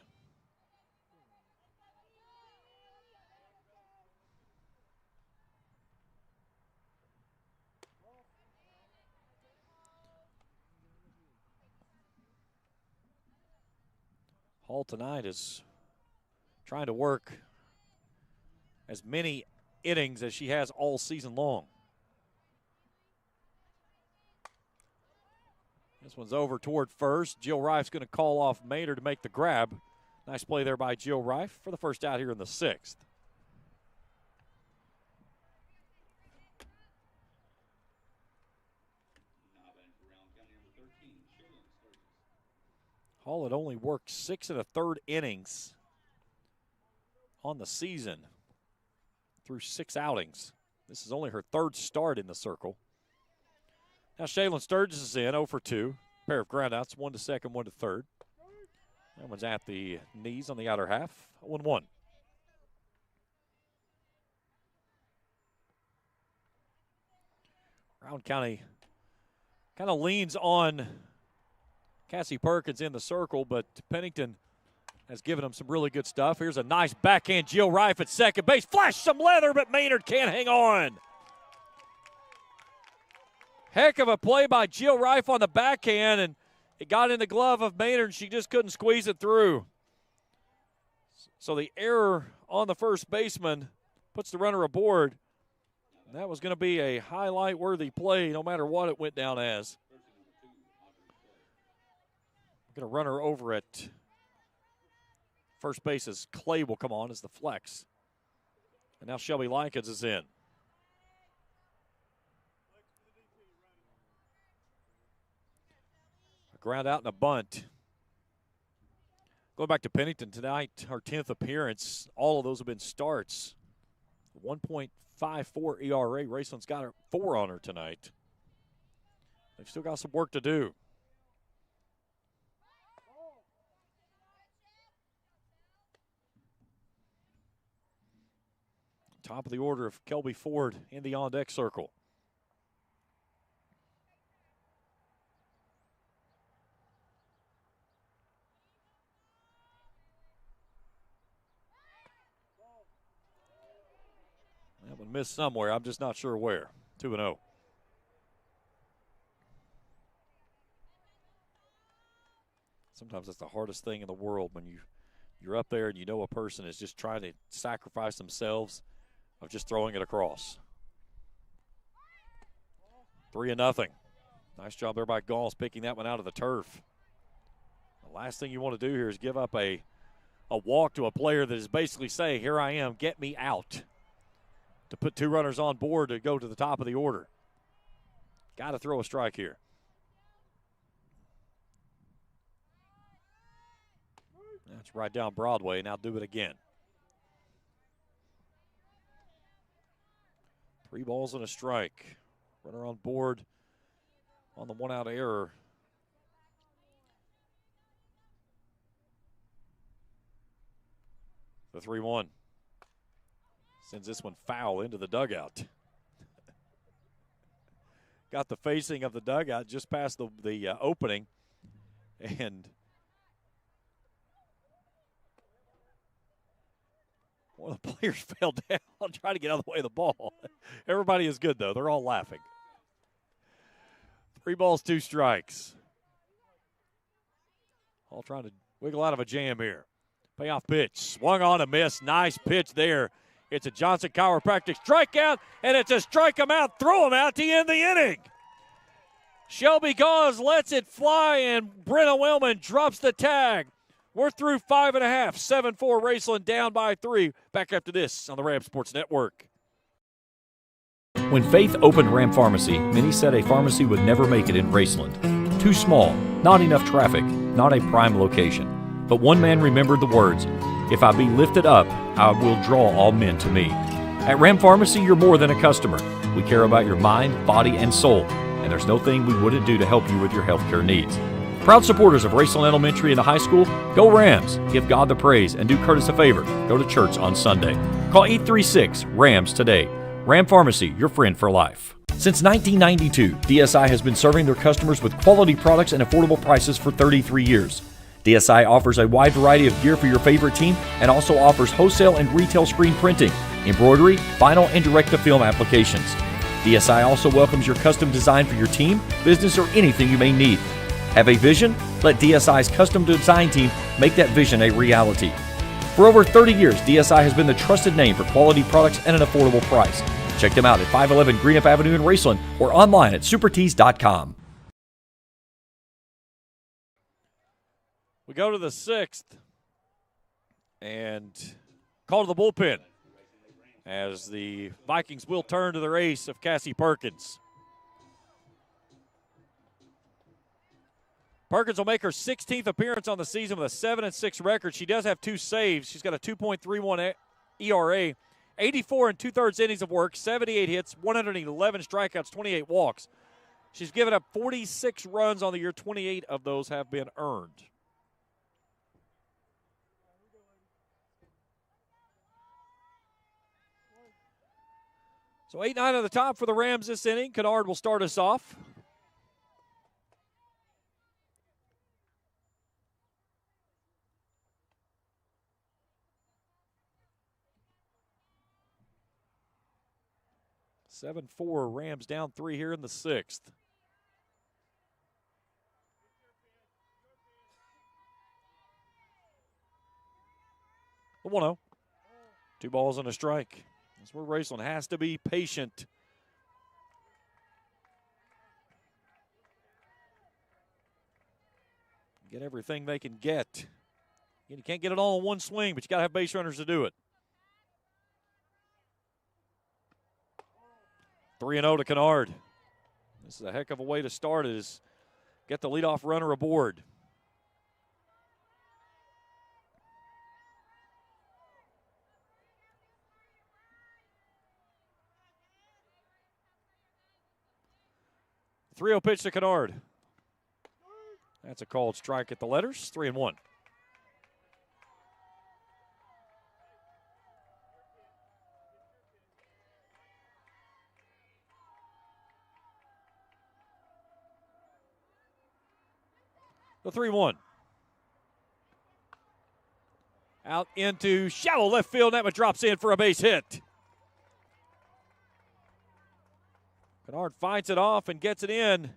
Hall tonight is trying to work as many innings as she has all season long. This one's over toward first. Jill Rife's going to call off Maynard to make the grab. Nice play there by Jill Rife for the first out here in the sixth. Hall had only worked 6 1/3 innings on the season through 6 outings. This is only her 3rd start in the circle. Now Shaylin Sturgis is in, 0 for 2. Pair of groundouts, 1 to second, 1 to third. That one's at the knees on the outer half, 1-1. Rowan County kind of leans on Cassie Perkins in the circle, but Pennington has given him some really good stuff. Here's a nice backhand. Jill Rife at second base. Flash some leather, but Maynard can't hang on. Heck of a play by Jill Rife on the backhand, and it got in the glove of Maynard, and she just couldn't squeeze it through. So the error on the first baseman puts the runner aboard. And that was going to be a highlight-worthy play no matter what it went down as. Going to run her over at first base as Clay will come on as the flex. And now Shelby Likens is in. A ground out and a bunt. Going back to Pennington tonight, her 10th appearance. All of those have been starts. 1.54 ERA. Raceland's got her 4 on her tonight. They've still got some work to do. Top of the order of Kelby Ford in the on-deck circle. That one missed somewhere. I'm just not sure where. 2-0. Sometimes that's the hardest thing in the world when you're up there and you know a person is just trying to sacrifice themselves of just throwing it across. 3-0. Nice job there by Galls picking that one out of the turf. The last thing you want to do here is give up a walk to a player that is basically saying, here I am, get me out. To put 2 runners on board to go to the top of the order. Got to throw a strike here. That's right down Broadway. Now do it again. 3 balls and a strike. Runner on board on the 1-out error. The 3-1. Sends this one foul into the dugout. Got the facing of the dugout just past the opening. And one of the players fell down trying to get out of the way of the ball. Everybody is good, though. They're all laughing. 3 balls, 2 strikes. All trying to wiggle out of a jam here. Payoff pitch. Swung on a miss. Nice pitch there. It's a Johnson Chiropractic strikeout, and it's a strike him out, throw him out to end the inning. Shelby Gauze lets it fly, and Brenna Wellman drops the tag. We're through 5.5. 7-4 Raceland down by 3. Back after this on the Ram Sports Network. When Faith opened Ram Pharmacy, many said a pharmacy would never make it in Raceland. Too small, not enough traffic, not a prime location. But one man remembered the words, "If I be lifted up, I will draw all men to me." At Ram Pharmacy, you're more than a customer. We care about your mind, body, and soul, and there's no thing we wouldn't do to help you with your healthcare needs. Proud supporters of Raceland Elementary and the high school, go Rams, give God the praise, and do Curtis a favor, go to church on Sunday. Call 836-RAMS today. Ram Pharmacy, your friend for life. Since 1992, DSI has been serving their customers with quality products and affordable prices for 33 years. DSI offers a wide variety of gear for your favorite team and also offers wholesale and retail screen printing, embroidery, vinyl, and direct-to-film applications. DSI also welcomes your custom design for your team, business, or anything you may need. Have a vision? Let DSI's custom design team make that vision a reality. For over 30 years, DSI has been the trusted name for quality products and an affordable price. Check them out at 511 Greenup Avenue in Raceland or online at supertees.com. We go to the 6th and call to the bullpen as the Vikings will turn to their ace of Cassie Perkins. Perkins will make her 16th appearance on the season with a 7-6 record. She does have 2 saves. She's got a 2.31 ERA, 84 2/3 innings of work, 78 hits, 111 strikeouts, 28 walks. She's given up 46 runs on the year. 28 of those have been earned. So 8-9 at the top for the Rams this inning. Kennard will start us off. Seven 4 Rams down 3 here in the 6th. The 1-0. 2 balls and a strike. That's where Raceland has to be patient. Get everything they can get. You can't get it all in one swing, but you got to have base runners to do it. 3-0 to Kennard. This is a heck of a way to start it, is get the leadoff runner aboard. The 3-0 pitch to Kennard. That's a called strike at the letters, 3-1. The 3-1. Out into shallow left field. That one drops in for a base hit. Kennard fights it off and gets it in.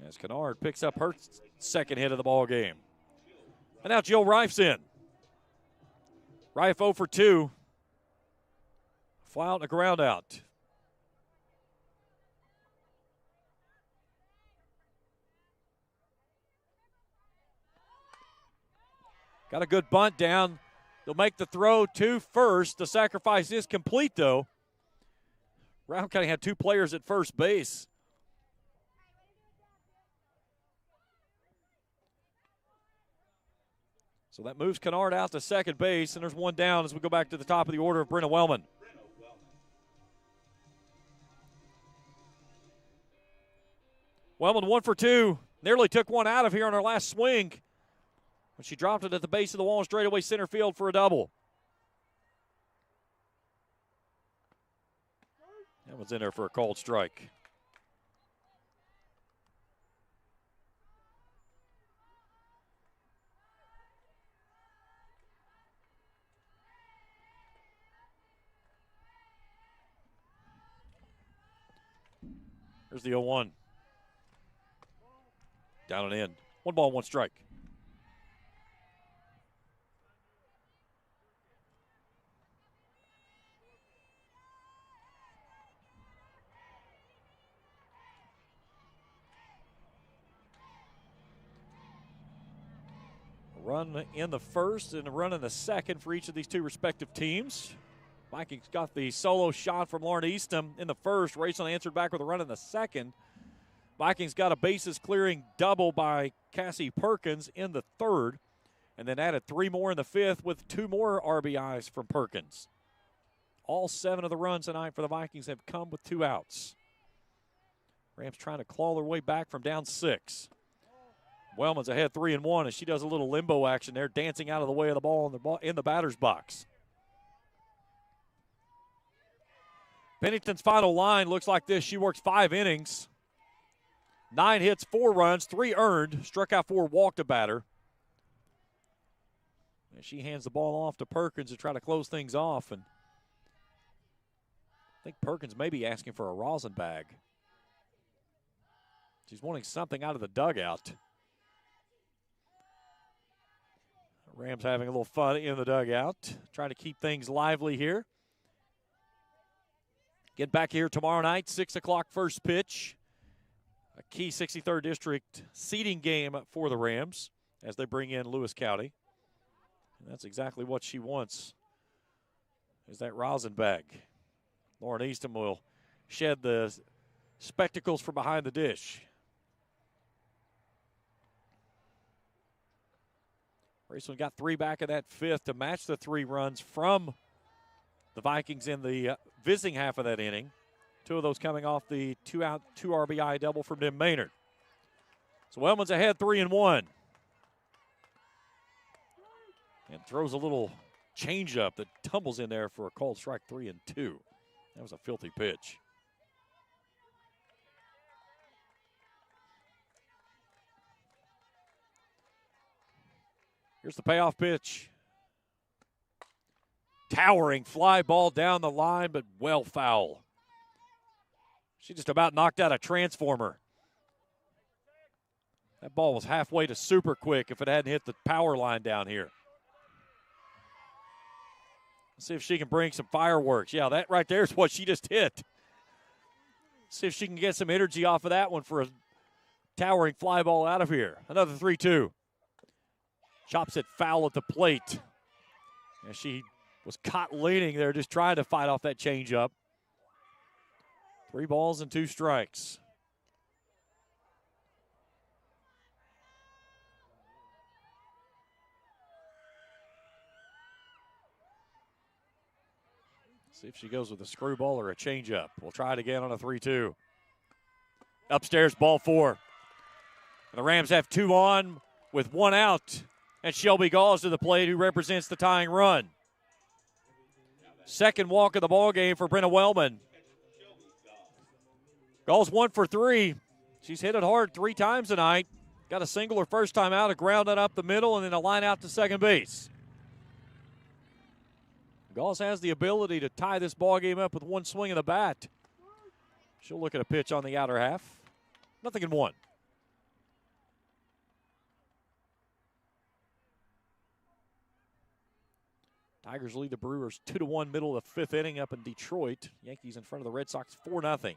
As Kennard picks up her second hit of the ball game. And now Jill Rife's in. Rife 0 for 2. Fly out and a ground out. Got a good bunt down. They'll make the throw to first. The sacrifice is complete, though. Rowan County had 2 players at first base. So that moves Kennard out to second base, and there's 1 down as we go back to the top of the order of Brenna Wellman. Wellman 1 for 2. Nearly took 1 out of here on her last swing. When she dropped it at the base of the wall straightaway center field for a double. That one's in there for a called strike. There's the 0-1. Down and in. 1 ball, 1 strike. Run in the first and a run in the second for each of these two respective teams. Vikings got the solo shot from Lauren Eastham in the first. Raceland answered back with a run in the second. Vikings got a bases clearing double by Cassie Perkins in the third, and then added 3 more in the fifth with 2 more RBIs from Perkins. All 7 of the runs tonight for the Vikings have come with 2 outs. Rams trying to claw their way back from down 6. Wellman's ahead 3-1 as she does a little limbo action there, dancing out of the way of the ball in the batter's box. Pennington's final line looks like this. She works 5 innings, 9 hits, 4 runs, 3 earned, struck out 4, walked a batter. And she hands the ball off to Perkins to try to close things off. And I think Perkins may be asking for a rosin bag. She's wanting something out of the dugout. Rams having a little fun in the dugout, trying to keep things lively here. Get back here tomorrow night, 6 o'clock first pitch. A key 63rd District seeding game for the Rams as they bring in Lewis County. And that's exactly what she wants, is that rosin bag. Lauren Eastham will shed the spectacles from behind the dish. Raceland got 3 back in that fifth to match the 3 runs from the Vikings in the visiting half of that inning. 2 of those coming off the 2-out, 2 RBI double from Dim Maynard. So Wellman's ahead 3-1. And throws a little changeup that tumbles in there for a called strike 3-2. That was a filthy pitch. Here's the payoff pitch. Towering fly ball down the line, but well foul. She just about knocked out a transformer. That ball was halfway to super quick if it hadn't hit the power line down here. Let's see if she can bring some fireworks. Yeah, that right there is what she just hit. See if she can get some energy off of that one for a towering fly ball out of here. Another 3-2. Chops it foul at the plate. And she was caught leaning there just trying to fight off that changeup. 3 balls and 2 strikes. See if she goes with a screwball or a changeup. We'll try it again on a 3-2. Upstairs, ball 4. And the Rams have 2 on with 1 out. And Shelby Gauls to the plate, who represents the tying run. Second walk of the ball game for Brenna Wellman. Gauls 1 for 3. She's hit it hard 3 times tonight. Got a single her first time out, a ground it up the middle, and then a line out to second base. Gauls has the ability to tie this ball game up with 1 swing of the bat. She'll look at a pitch on the outer half. 0-1. Tigers lead the Brewers 2-1 middle of the 5th inning up in Detroit. Yankees in front of the Red Sox 4-0.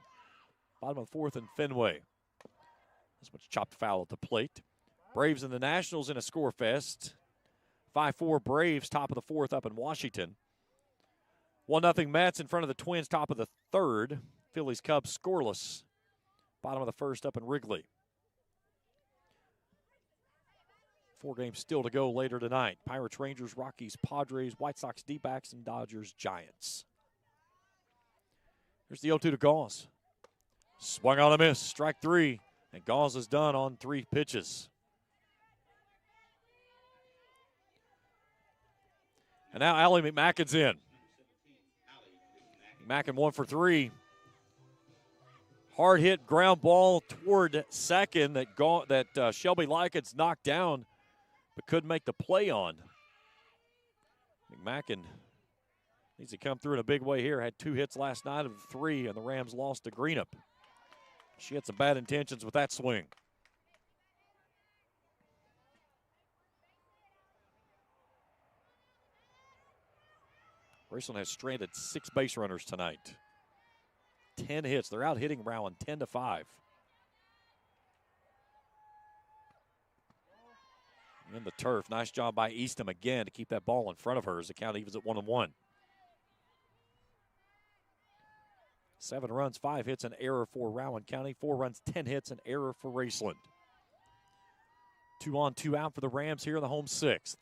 Bottom of the 4th in Fenway. This much chopped foul at the plate. Braves and the Nationals in a score fest. 5-4 Braves top of the 4th up in Washington. 1-0 Mets in front of the Twins top of the 3rd. Phillies Cubs scoreless. Bottom of the 1st up in Wrigley. 4 games still to go later tonight. Pirates, Rangers, Rockies, Padres, White Sox, D-backs, and Dodgers, Giants. Here's the 0-2 to Gauls. Swung on a miss, strike 3. And Gauls is done on 3 pitches. And now Allie McMackin's in. McMackin 1 for 3. Hard hit ground ball toward second that Shelby Likens knocked down, but couldn't make the play on. McMackin needs to come through in a big way here. Had 2 hits last night of 3, and the Rams lost to Greenup. She had some bad intentions with that swing. Raceland has stranded 6 base runners tonight. 10 hits. They're out hitting Rowan 10-5. In the turf. Nice job by Eastham again to keep that ball in front of her as the count evens at 1-1. 7 runs, 5 hits, an error for Rowan County. 4 runs, 10 hits, an error for Raceland. 2 on, 2 out for the Rams here in the home 6th.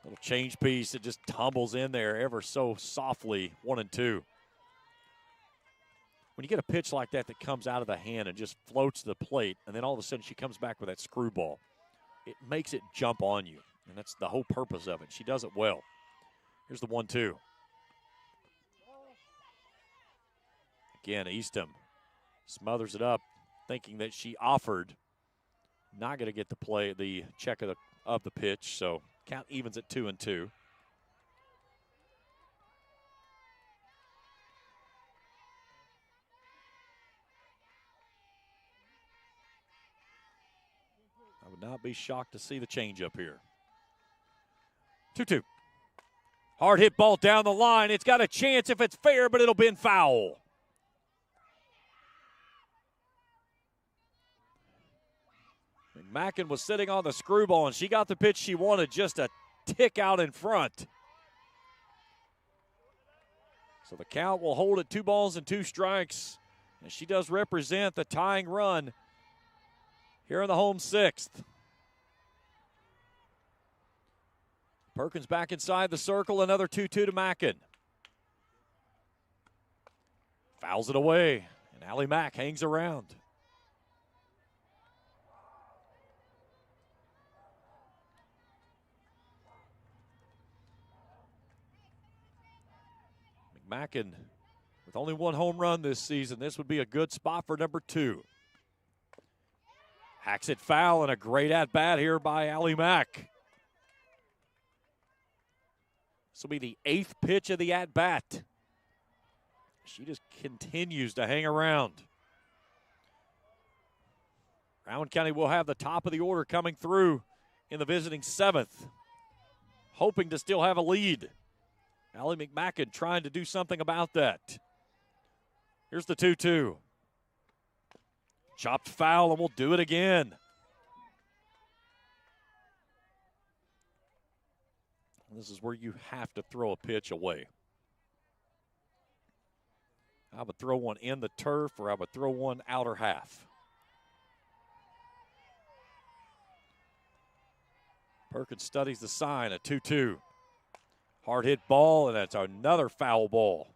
Little change piece that just tumbles in there ever so softly. 1-2. When you get a pitch like that that comes out of the hand and just floats to the plate, and then all of a sudden she comes back with that screwball, it makes it jump on you. And that's the whole purpose of it. She does it well. Here's the 1-2. Again, Eastham smothers it up, thinking that she offered. Not going to get the check of the pitch, so count evens at 2-2. I would not be shocked to see the changeup here. 2-2. Hard hit ball down the line. It's got a chance if it's fair, but it'll bend foul. McMacken was sitting on the screwball, and she got the pitch she wanted, just a tick out in front. So the count will hold at 2 balls and 2 strikes. And she does represent the tying run here in the home 6th. Perkins back inside the circle, another 2-2 to Mackin. Fouls it away, and Allie Mack hangs around. McMacken with only 1 home run this season. This would be a good spot for number 2. Hacks it foul, and a great at-bat here by Allie Mack. This will be the 8th pitch of the at-bat. She just continues to hang around. Rowan County will have the top of the order coming through in the visiting 7th, hoping to still have a lead. Allie McMacken trying to do something about that. Here's the 2-2. Chopped foul, and we'll do it again. This is where you have to throw a pitch away. I would throw one in the turf, or I would throw one outer half. Perkins studies the sign, a 2-2. Hard hit ball, and that's another foul ball.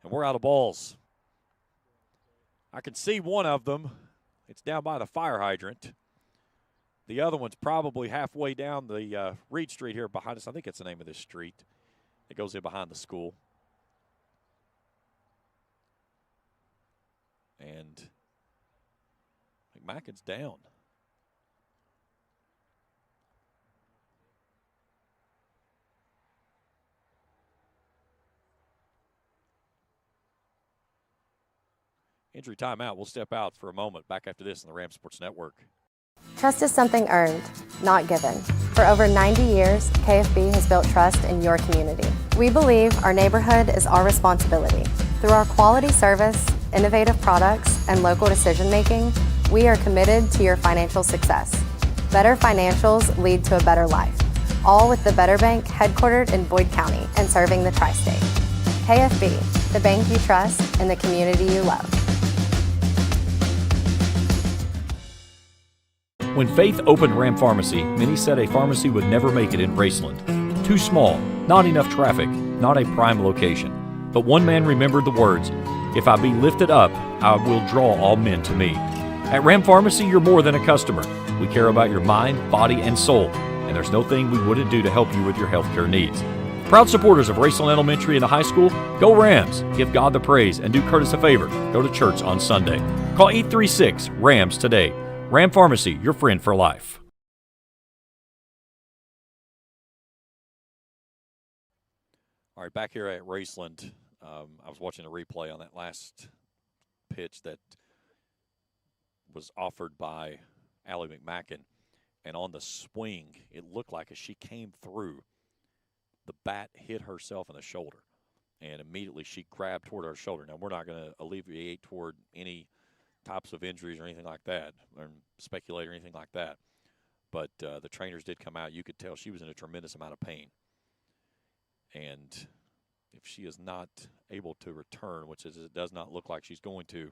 And we're out of balls. I can see one of them. It's down by the fire hydrant. The other one's probably halfway down the Reed Street here behind us. I think it's the name of this street. It goes in behind the school. And McMacken's down. Injury timeout. We'll step out for a moment. Back after this on the Ram Sports Network. Trust is something earned, not given. For over 90 years, KFB has built trust in your community. We believe our neighborhood is our responsibility. Through our quality service, innovative products, and local decision-making, we are committed to your financial success. Better financials lead to a better life. All with the Better Bank headquartered in Boyd County and serving the tri-state. KFB, the bank you trust and the community you love. When Faith opened Ram Pharmacy, many said a pharmacy would never make it in Raceland. Too small, not enough traffic, not a prime location. But one man remembered the words, "If I be lifted up, I will draw all men to me." At Ram Pharmacy, you're more than a customer. We care about your mind, body, and soul, and there's no thing we wouldn't do to help you with your healthcare needs. Proud supporters of Raceland Elementary and the high school, go Rams, give God the praise, and do Curtis a favor, go to church on Sunday. Call 836-RAMS today. Ram Pharmacy, your friend for life. All right, back here at Raceland, I was watching a replay on that last pitch that was offered by Allie McMacken, and on the swing, it looked like as she came through, the bat hit herself in the shoulder, and immediately she grabbed toward her shoulder. Now, we're not going to alleviate toward any types of injuries or anything like that, or speculate or anything like that, but the trainers did come out. You could tell she was in a tremendous amount of pain. And if she is not able to return, which it does not look like she's going to,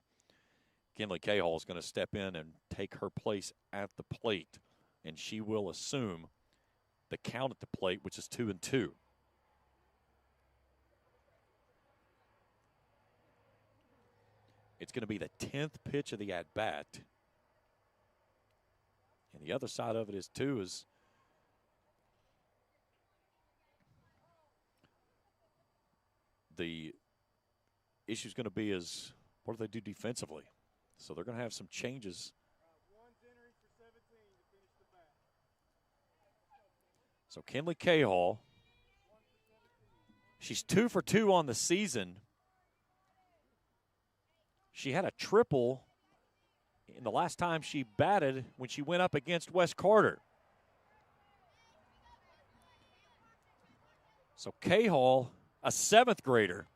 Kinley Cahall is going to step in and take her place at the plate, and she will assume the count at the plate, which is 2-2. It's going to be the 10th pitch of the at-bat. And the other side of it is, too, is the issue is going to be is what do they do defensively? So they're going to have some changes. So Kinley Cahall, she's 2 for 2 on the season. She had a triple in the last time she batted when she went up against Wes Carter. So Cahall, a 7th grader,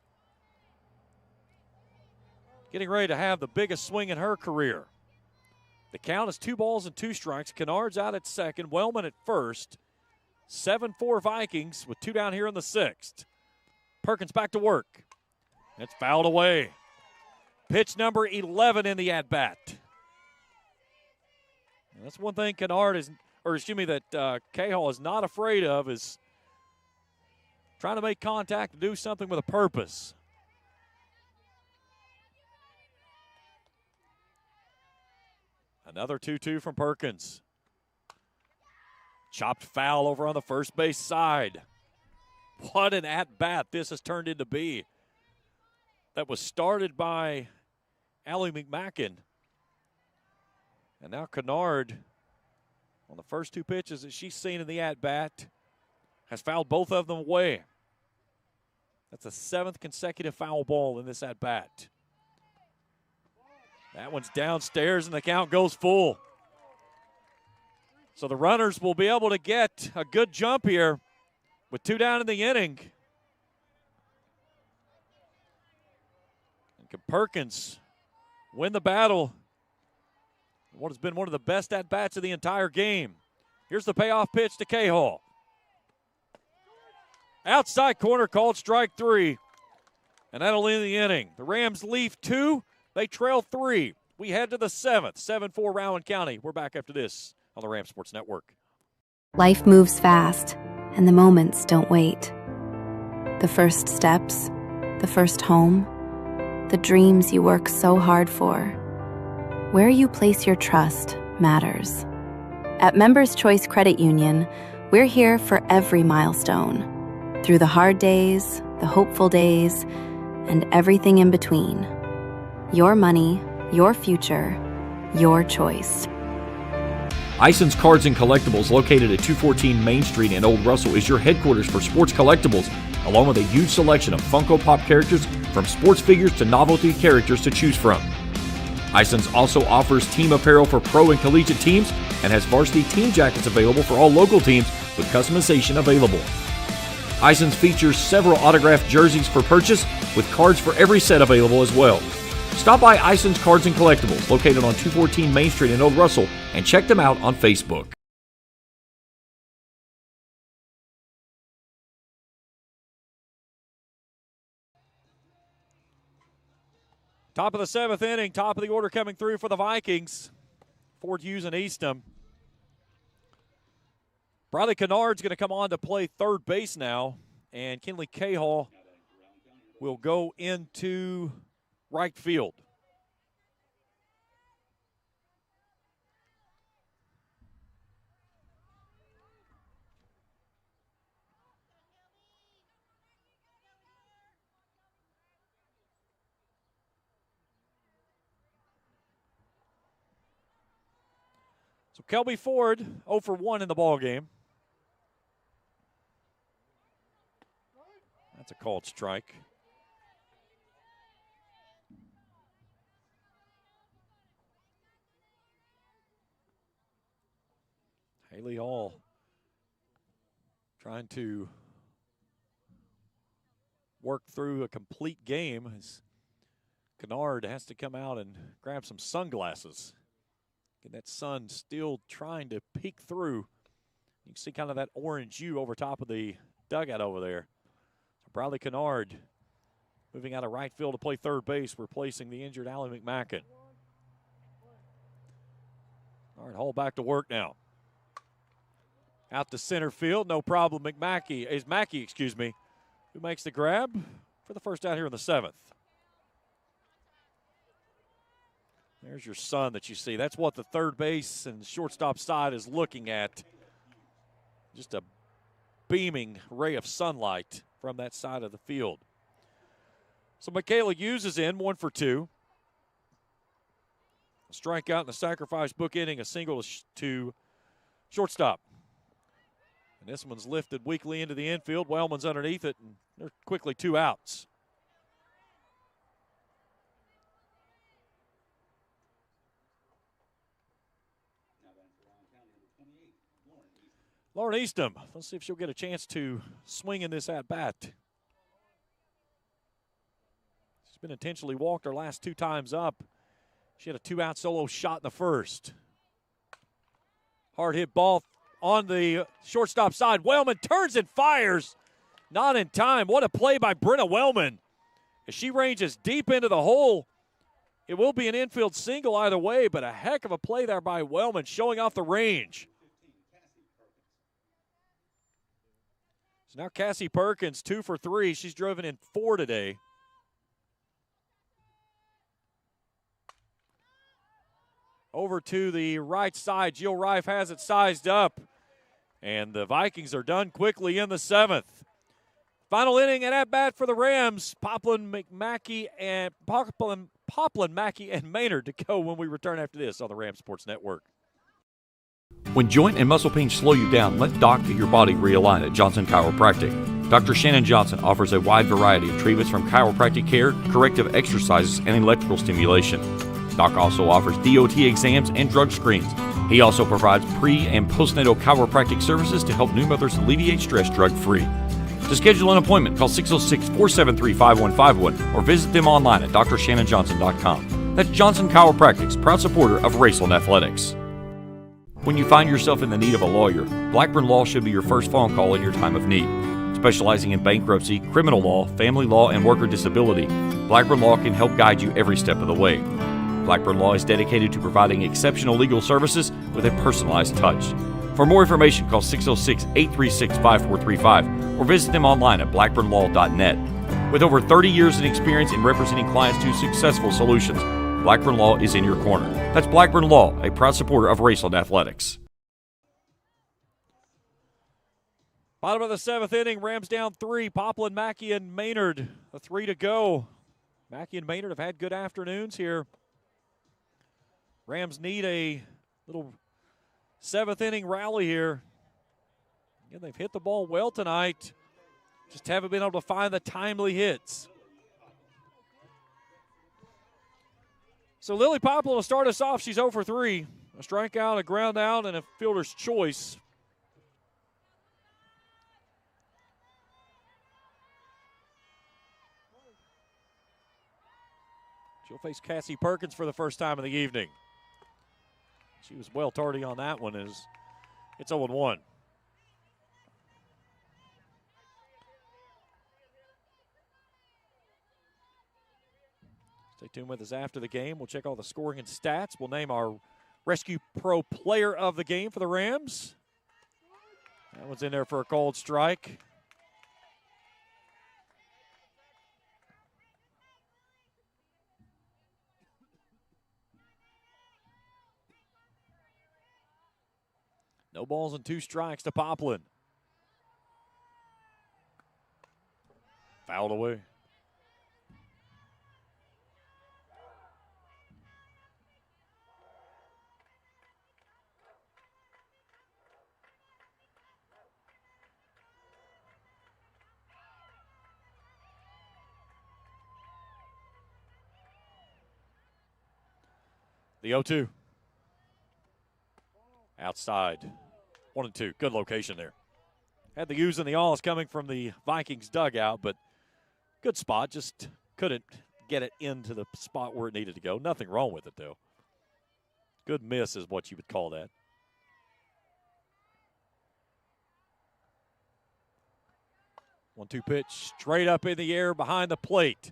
getting ready to have the biggest swing in her career. The count is 2-2. Kennard's out at second, Wellman at first. 7-4 Vikings with 2 down here in the 6th. Perkins back to work. It's fouled away. Pitch number 11 in the at-bat. And that's one thing Cahall is not afraid of, is trying to make contact and do something with a purpose. Another 2-2 from Perkins. Chopped foul over on the first base side. What an at-bat this has turned into be. That was started by Allie McMacken. And now Kennard, on the first 2 pitches that she's seen in the at-bat, has fouled both of them away. That's the 7th consecutive foul ball in this at-bat. That one's downstairs, and the count goes full. So the runners will be able to get a good jump here with 2 down in the inning. And can Perkins win the battle? What has been one of the best at-bats of the entire game. Here's the payoff pitch to Cahall. Outside corner called strike 3. And that'll end the inning. The Rams leave 2. They trail 3. We head to the 7th. 7-4 Rowan County. We're back after this on the Ram Sports Network. Life moves fast, and the moments don't wait. The first steps, the first home, the dreams you work so hard for. Where you place your trust matters. At Members Choice Credit Union, we're here for every milestone. Through the hard days, the hopeful days, and everything in between. Your money, your future, your choice. Ison's Cards and Collectibles, located at 214 Main Street in Old Russell, is your headquarters for sports collectibles, along with a huge selection of Funko Pop characters, from sports figures to novelty characters to choose from. Ison's also offers team apparel for pro and collegiate teams and has varsity team jackets available for all local teams with customization available. Ison's features several autographed jerseys for purchase, with cards for every set available as well. Stop by Ison's Cards and Collectibles, located on 214 Main Street in Old Russell, and check them out on Facebook. Top of the 7th inning, top of the order coming through for the Vikings. Ford Hughes and Eastham. Bradley Kennard's going to come on to play third base now, and Kinley Cahall will go into right field. So Kelby Ford 0 for 1 in the ball game. That's That's a called strike. Haley Hall trying to work through a complete game as Kennard has to come out and grab some sunglasses. And that sun still trying to peek through. You can see kind of that orange hue over top of the dugout over there. So Bradley Kennard moving out of right field to play third base, replacing the injured Allie McMacken. All right, Hall back to work now. Out to center field, no problem. Mackey, who makes the grab for the first out here in the 7th. There's your sun that you see. That's what the third base and shortstop side is looking at. Just a beaming ray of sunlight from that side of the field. So Michaela Hughes is in, 1 for 2. A strikeout in the sacrifice book inning, a single to shortstop. And this one's lifted weakly into the infield. Wellman's underneath it, and there's quickly 2 outs. Lauren Eastham, let's see if she'll get a chance to swing in this at-bat. She's been intentionally walked her last 2 times up. She had a 2-out solo shot in the first. Hard hit ball on the shortstop side. Wellman turns and fires. Not in time. What a play by Brenna Wellman. As she ranges deep into the hole, it will be an infield single either way, but a heck of a play there by Wellman, showing off the range. So now Cassie Perkins, 2 for 3. She's driven in 4 today. Over to the right side. Jill Reif has it sized up. And the Vikings are done quickly in the 7th. Final inning and at bat for the Rams. Poplin, Mackey, and Maynard to go when we return after this on the Ram Sports Network. When joint and muscle pains slow you down, let Doc get your body realigned at Johnson Chiropractic. Dr. Shannon Johnson offers a wide variety of treatments from chiropractic care, corrective exercises, and electrical stimulation. Doc also offers DOT exams and drug screens. He also provides pre- and postnatal chiropractic services to help new mothers alleviate stress drug-free. To schedule an appointment, call 606-473-5151 or visit them online at drshannonjohnson.com. That's Johnson Chiropractic's proud supporter of Raceland Athletics. When you find yourself in the need of a lawyer, Blackburn Law should be your first phone call in your time of need. Specializing in bankruptcy, criminal law, family law, and worker disability, Blackburn Law can help guide you every step of the way. Blackburn Law is dedicated to providing exceptional legal services with a personalized touch. For more information, call 606-836-5435 or visit them online at blackburnlaw.net. With over 30 years in experience in representing clients to successful solutions, Blackburn Law is in your corner. That's Blackburn Law, a proud supporter of Raceland Athletics. Bottom of the 7th inning, Rams down 3. Poplin, Mackey, and Maynard, a 3 to go. Mackey and Maynard have had good afternoons here. Rams need a little 7th inning rally here. Again, they've hit the ball well tonight. Just haven't been able to find the timely hits. So Lily Poplin will start us off. She's 0 for 3. A strikeout, a ground out, and a fielder's choice. She'll face Cassie Perkins for the first time of the evening. She was well tardy on that one as it's 0-1. Stay tuned with us after the game. We'll check all the scoring and stats. We'll name our Rescue Pro Player of the game for the Rams. That one's in there for a called strike. No balls and 2 strikes to Poplin. Fouled away. The 0-2. Outside. 1-2. Good location there. Had the U's and the ahs coming from the Vikings dugout, but good spot. Just couldn't get it into the spot where it needed to go. Nothing wrong with it, though. Good miss is what you would call that. One-two pitch straight up in the air behind the plate.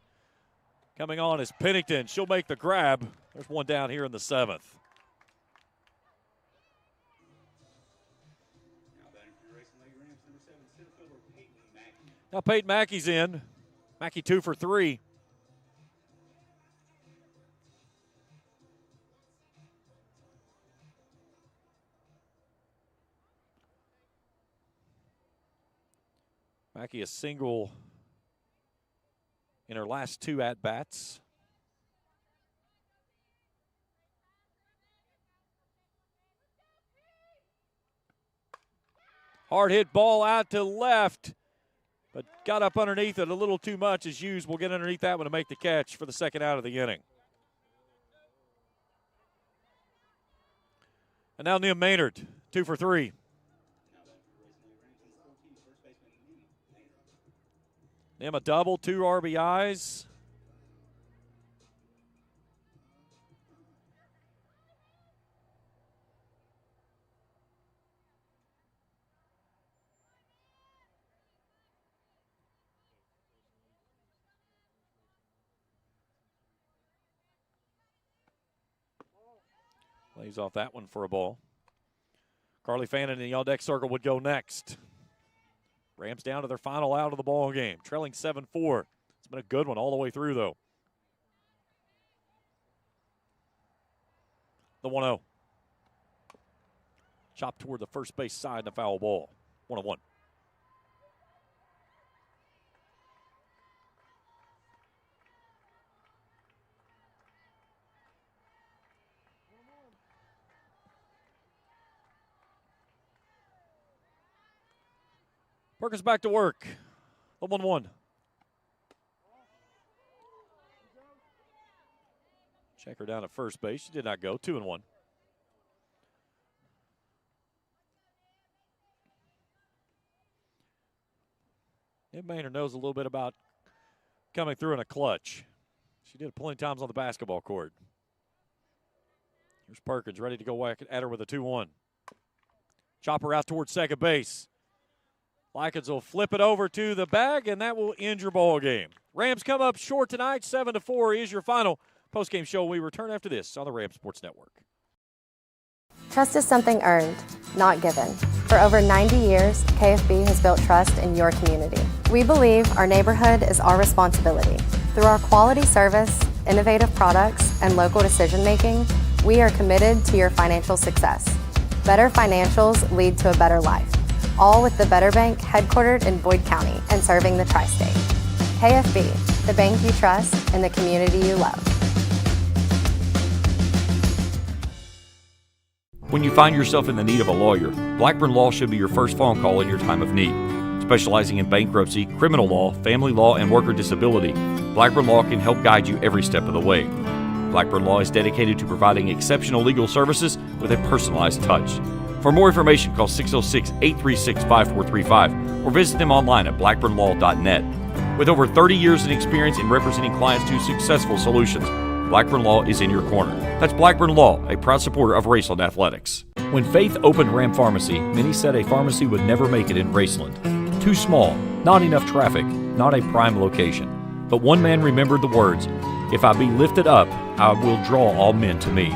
Coming on is Pennington. She'll make the grab. There's one down here in the 7th. Now Peyton Mackey's in. Mackey 2 for 3. Mackey a single in her last 2 at-bats. Hard hit ball out to left, but got up underneath it a little too much as Hughes will get underneath that one to make the catch for the second out of the inning. And now Nim Maynard, 2 for 3. Nim a double, 2 RBIs. Lays off that one for a ball. Carly Fannin in the on-deck circle would go next. Rams down to their final out of the ball game, trailing 7-4. It's been a good one all the way through, though. The 1-0. Chopped toward the first base side and a foul ball. 1-1. Perkins back to work. The 1-1. Check her down at first base. She did not go. 2-1. Ed Maynard knows a little bit about coming through in a clutch. She did it plenty of times on the basketball court. Here's Perkins ready to go whack at her with a 2-1. Chopper out towards second base. Likens will flip it over to the bag, and that will end your ball game. Rams come up short tonight. 7-4 is your final. Post-game show. We return after this on the Rams Sports Network. Trust is something earned, not given. For over 90 years, KFB has built trust in your community. We believe our neighborhood is our responsibility. Through our quality service, innovative products, and local decision-making, we are committed to your financial success. Better financials lead to a better life. All with the Better Bank headquartered in Boyd County and serving the tri-state. KFB, the bank you trust and the community you love. When you find yourself in the need of a lawyer, Blackburn Law should be your first phone call in your time of need. Specializing in bankruptcy, criminal law, family law, and worker disability, Blackburn Law can help guide you every step of the way. Blackburn Law is dedicated to providing exceptional legal services with a personalized touch. For more information, call 606-836-5435 or visit them online at blackburnlaw.net. With over 30 years in experience in representing clients to successful solutions, Blackburn Law is in your corner. That's Blackburn Law, a proud supporter of Raceland Athletics. When Faith opened Ram Pharmacy, many said a pharmacy would never make it in Raceland. Too small, not enough traffic, not a prime location. But one man remembered the words, "If I be lifted up, I will draw all men to me."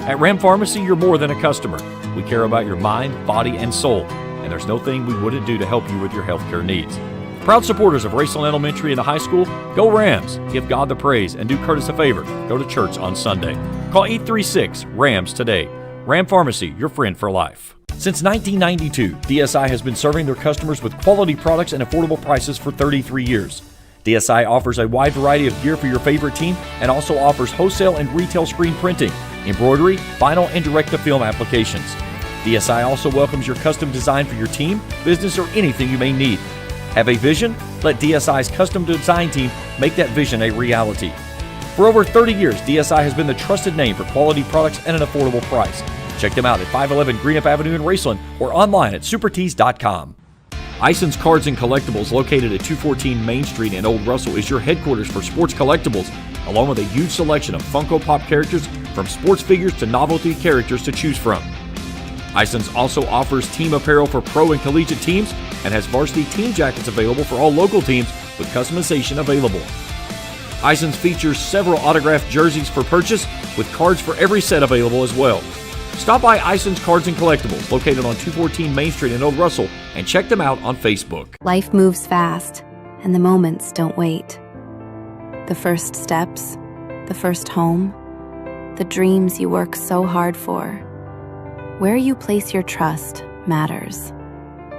At Ram Pharmacy, you're more than a customer. We care about your mind, body, and soul, and there's no thing we wouldn't do to help you with your healthcare needs. Proud supporters of Raceland Elementary and the high school, go Rams, give God the praise, and do Curtis a favor, go to church on Sunday. Call 836-RAMS today. Ram Pharmacy, your friend for life. Since 1992, DSI has been serving their customers with quality products and affordable prices for 33 years. DSI offers a wide variety of gear for your favorite team and also offers wholesale and retail screen printing, embroidery, vinyl, and direct-to-film applications. DSI also welcomes your custom design for your team, business, or anything you may need. Have a vision? Let DSI's custom design team make that vision a reality. For over 30 years, DSI has been the trusted name for quality products and an affordable price. Check them out at 511 Greenup Avenue in Raceland or online at supertees.com. Ison's Cards and Collectibles, located at 214 Main Street in Old Russell, is your headquarters for sports collectibles, along with a huge selection of Funko Pop characters, from sports figures to novelty characters to choose from. Ison's also offers team apparel for pro and collegiate teams and has varsity team jackets available for all local teams with customization available. Ison's features several autographed jerseys for purchase, with cards for every set available as well. Stop by Ison's Cards and Collectibles, located on 214 Main Street in Old Russell, and check them out on Facebook. Life moves fast, and the moments don't wait. The first steps, the first home, the dreams you work so hard for. Where you place your trust matters.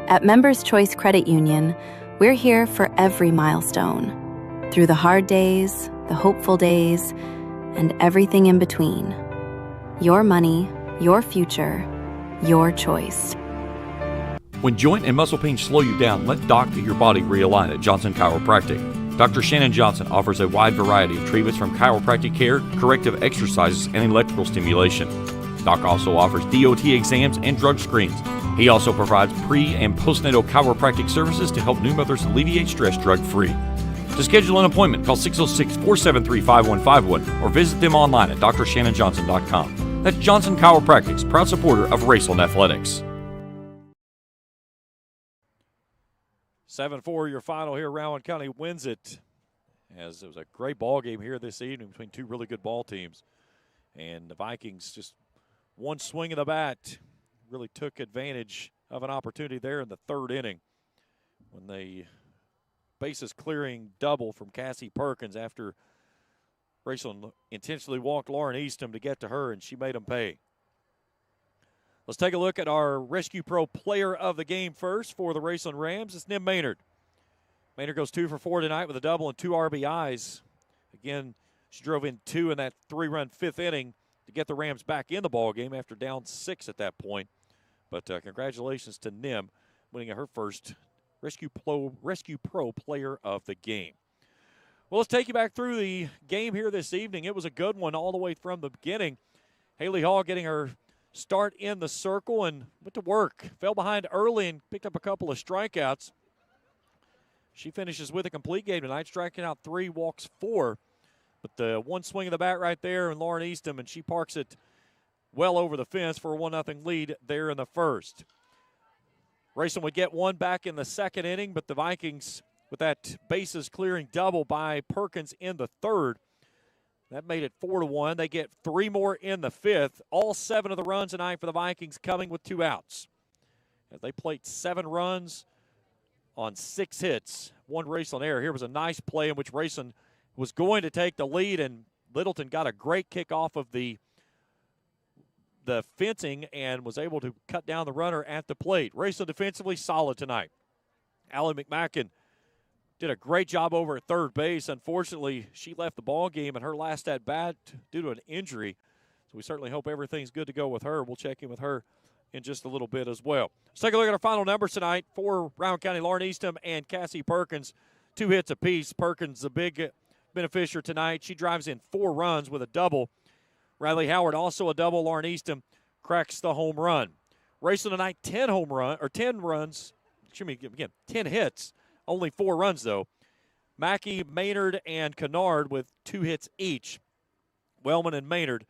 At Members Choice Credit Union, we're here for every milestone. Through the hard days, the hopeful days, and everything in between. Your money, your future, your choice. When joint and muscle pain slow you down, let Doc get your body realigned at Johnson Chiropractic. Dr. Shannon Johnson offers a wide variety of treatments, from chiropractic care, corrective exercises, and electrical stimulation. Doc also offers DOT exams and drug screens. He also provides pre- and postnatal chiropractic services to help new mothers alleviate stress drug-free. To schedule an appointment, call 606-473-5151 or visit them online at drshannonjohnson.com. That's Johnson Chiropractic's proud supporter of Raceland Athletics. 7-4 your final here. Rowan County wins it, as it was a great ball game here this evening between two really good ball teams. And the Vikings, just one swing of the bat, really took advantage of an opportunity there in the third inning when they bases clearing double from Cassie Perkins after Raceland intentionally walked Lauren Eastham to get to her, and she made them pay. Let's take a look at our Rescue Pro player of the game first for the Raceland Rams. It's Nim Maynard. Maynard goes 2 for 4 tonight with a double and 2 RBIs. Again, she drove in 2 in that 3-run fifth inning to get the Rams back in the ball game after down 6 at that point. But congratulations to Nim, winning her first Rescue Pro player of the game. Well, let's take you back through the game here this evening. It was a good one all the way from the beginning. Haley Hall getting her start in the circle and went to work. Fell behind early and picked up a couple of strikeouts. She finishes with a complete game tonight, striking out 3, walks 4. But the one swing of the bat right there, and Lauren Eastham, and she parks it well over the fence for a 1-0 lead there in the first. Raceland would get one back in the second inning, but the Vikings, with that bases clearing double by Perkins in the third, that made it 4-1. They get 3 more in the fifth. All 7 of the runs tonight for the Vikings coming with 2 outs. As they played 7 runs on 6 hits, 1 Raceland error. Here was a nice play in which Raceland was going to take the lead, and Littleton got a great kick off of the fencing and was able to cut down the runner at the plate. Raceland defensively solid tonight. Allie McMacken did a great job over at third base. Unfortunately, she left the ball game in her last at-bat due to an injury. So we certainly hope everything's good to go with her. We'll check in with her in just a little bit as well. Let's take a look at our final numbers tonight for Rowan County. Lauren Eastham and Cassie Perkins, 2 hits apiece. Perkins, a big beneficiary tonight. She drives in 4 runs with a double. Riley Howard, also a double. Lauren Eastham cracks the home run. Raceland tonight, 10 hits. Only 4 runs, though. Mackey, Maynard, and Kennard with 2 hits each. Wellman and Maynard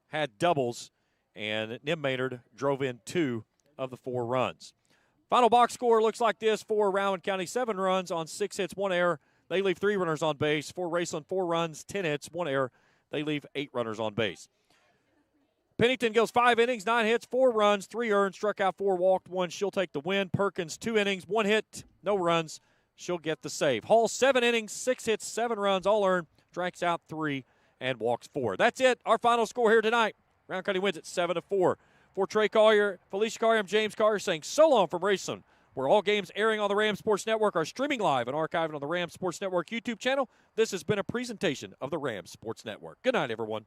had doubles, and Nim Maynard drove in 2 of the 4 runs. Final box score looks like this for Rowan County: 7 runs on 6 hits, 1 error. They leave 3 runners on base. For Raceland, 4 runs, 10 hits, 1 error. They leave 8 runners on base. Pennington goes 5 innings, 9 hits, 4 runs, 3 earned, struck out 4, walked 1. She'll take the win. Perkins, 2 innings, 1 hit, no runs. She'll get the save. Hall, 7 innings, 6 hits, 7 runs, all earned, strikes out 3, and walks 4. That's it. Our final score here tonight. Rowan County wins it 7-4. For Trey Collier, Felicia Collier, I'm James Collier saying so long from Raceland, where all games airing on the Rams Sports Network are streaming live and archived on the Rams Sports Network YouTube channel. This has been a presentation of the Rams Sports Network. Good night, everyone.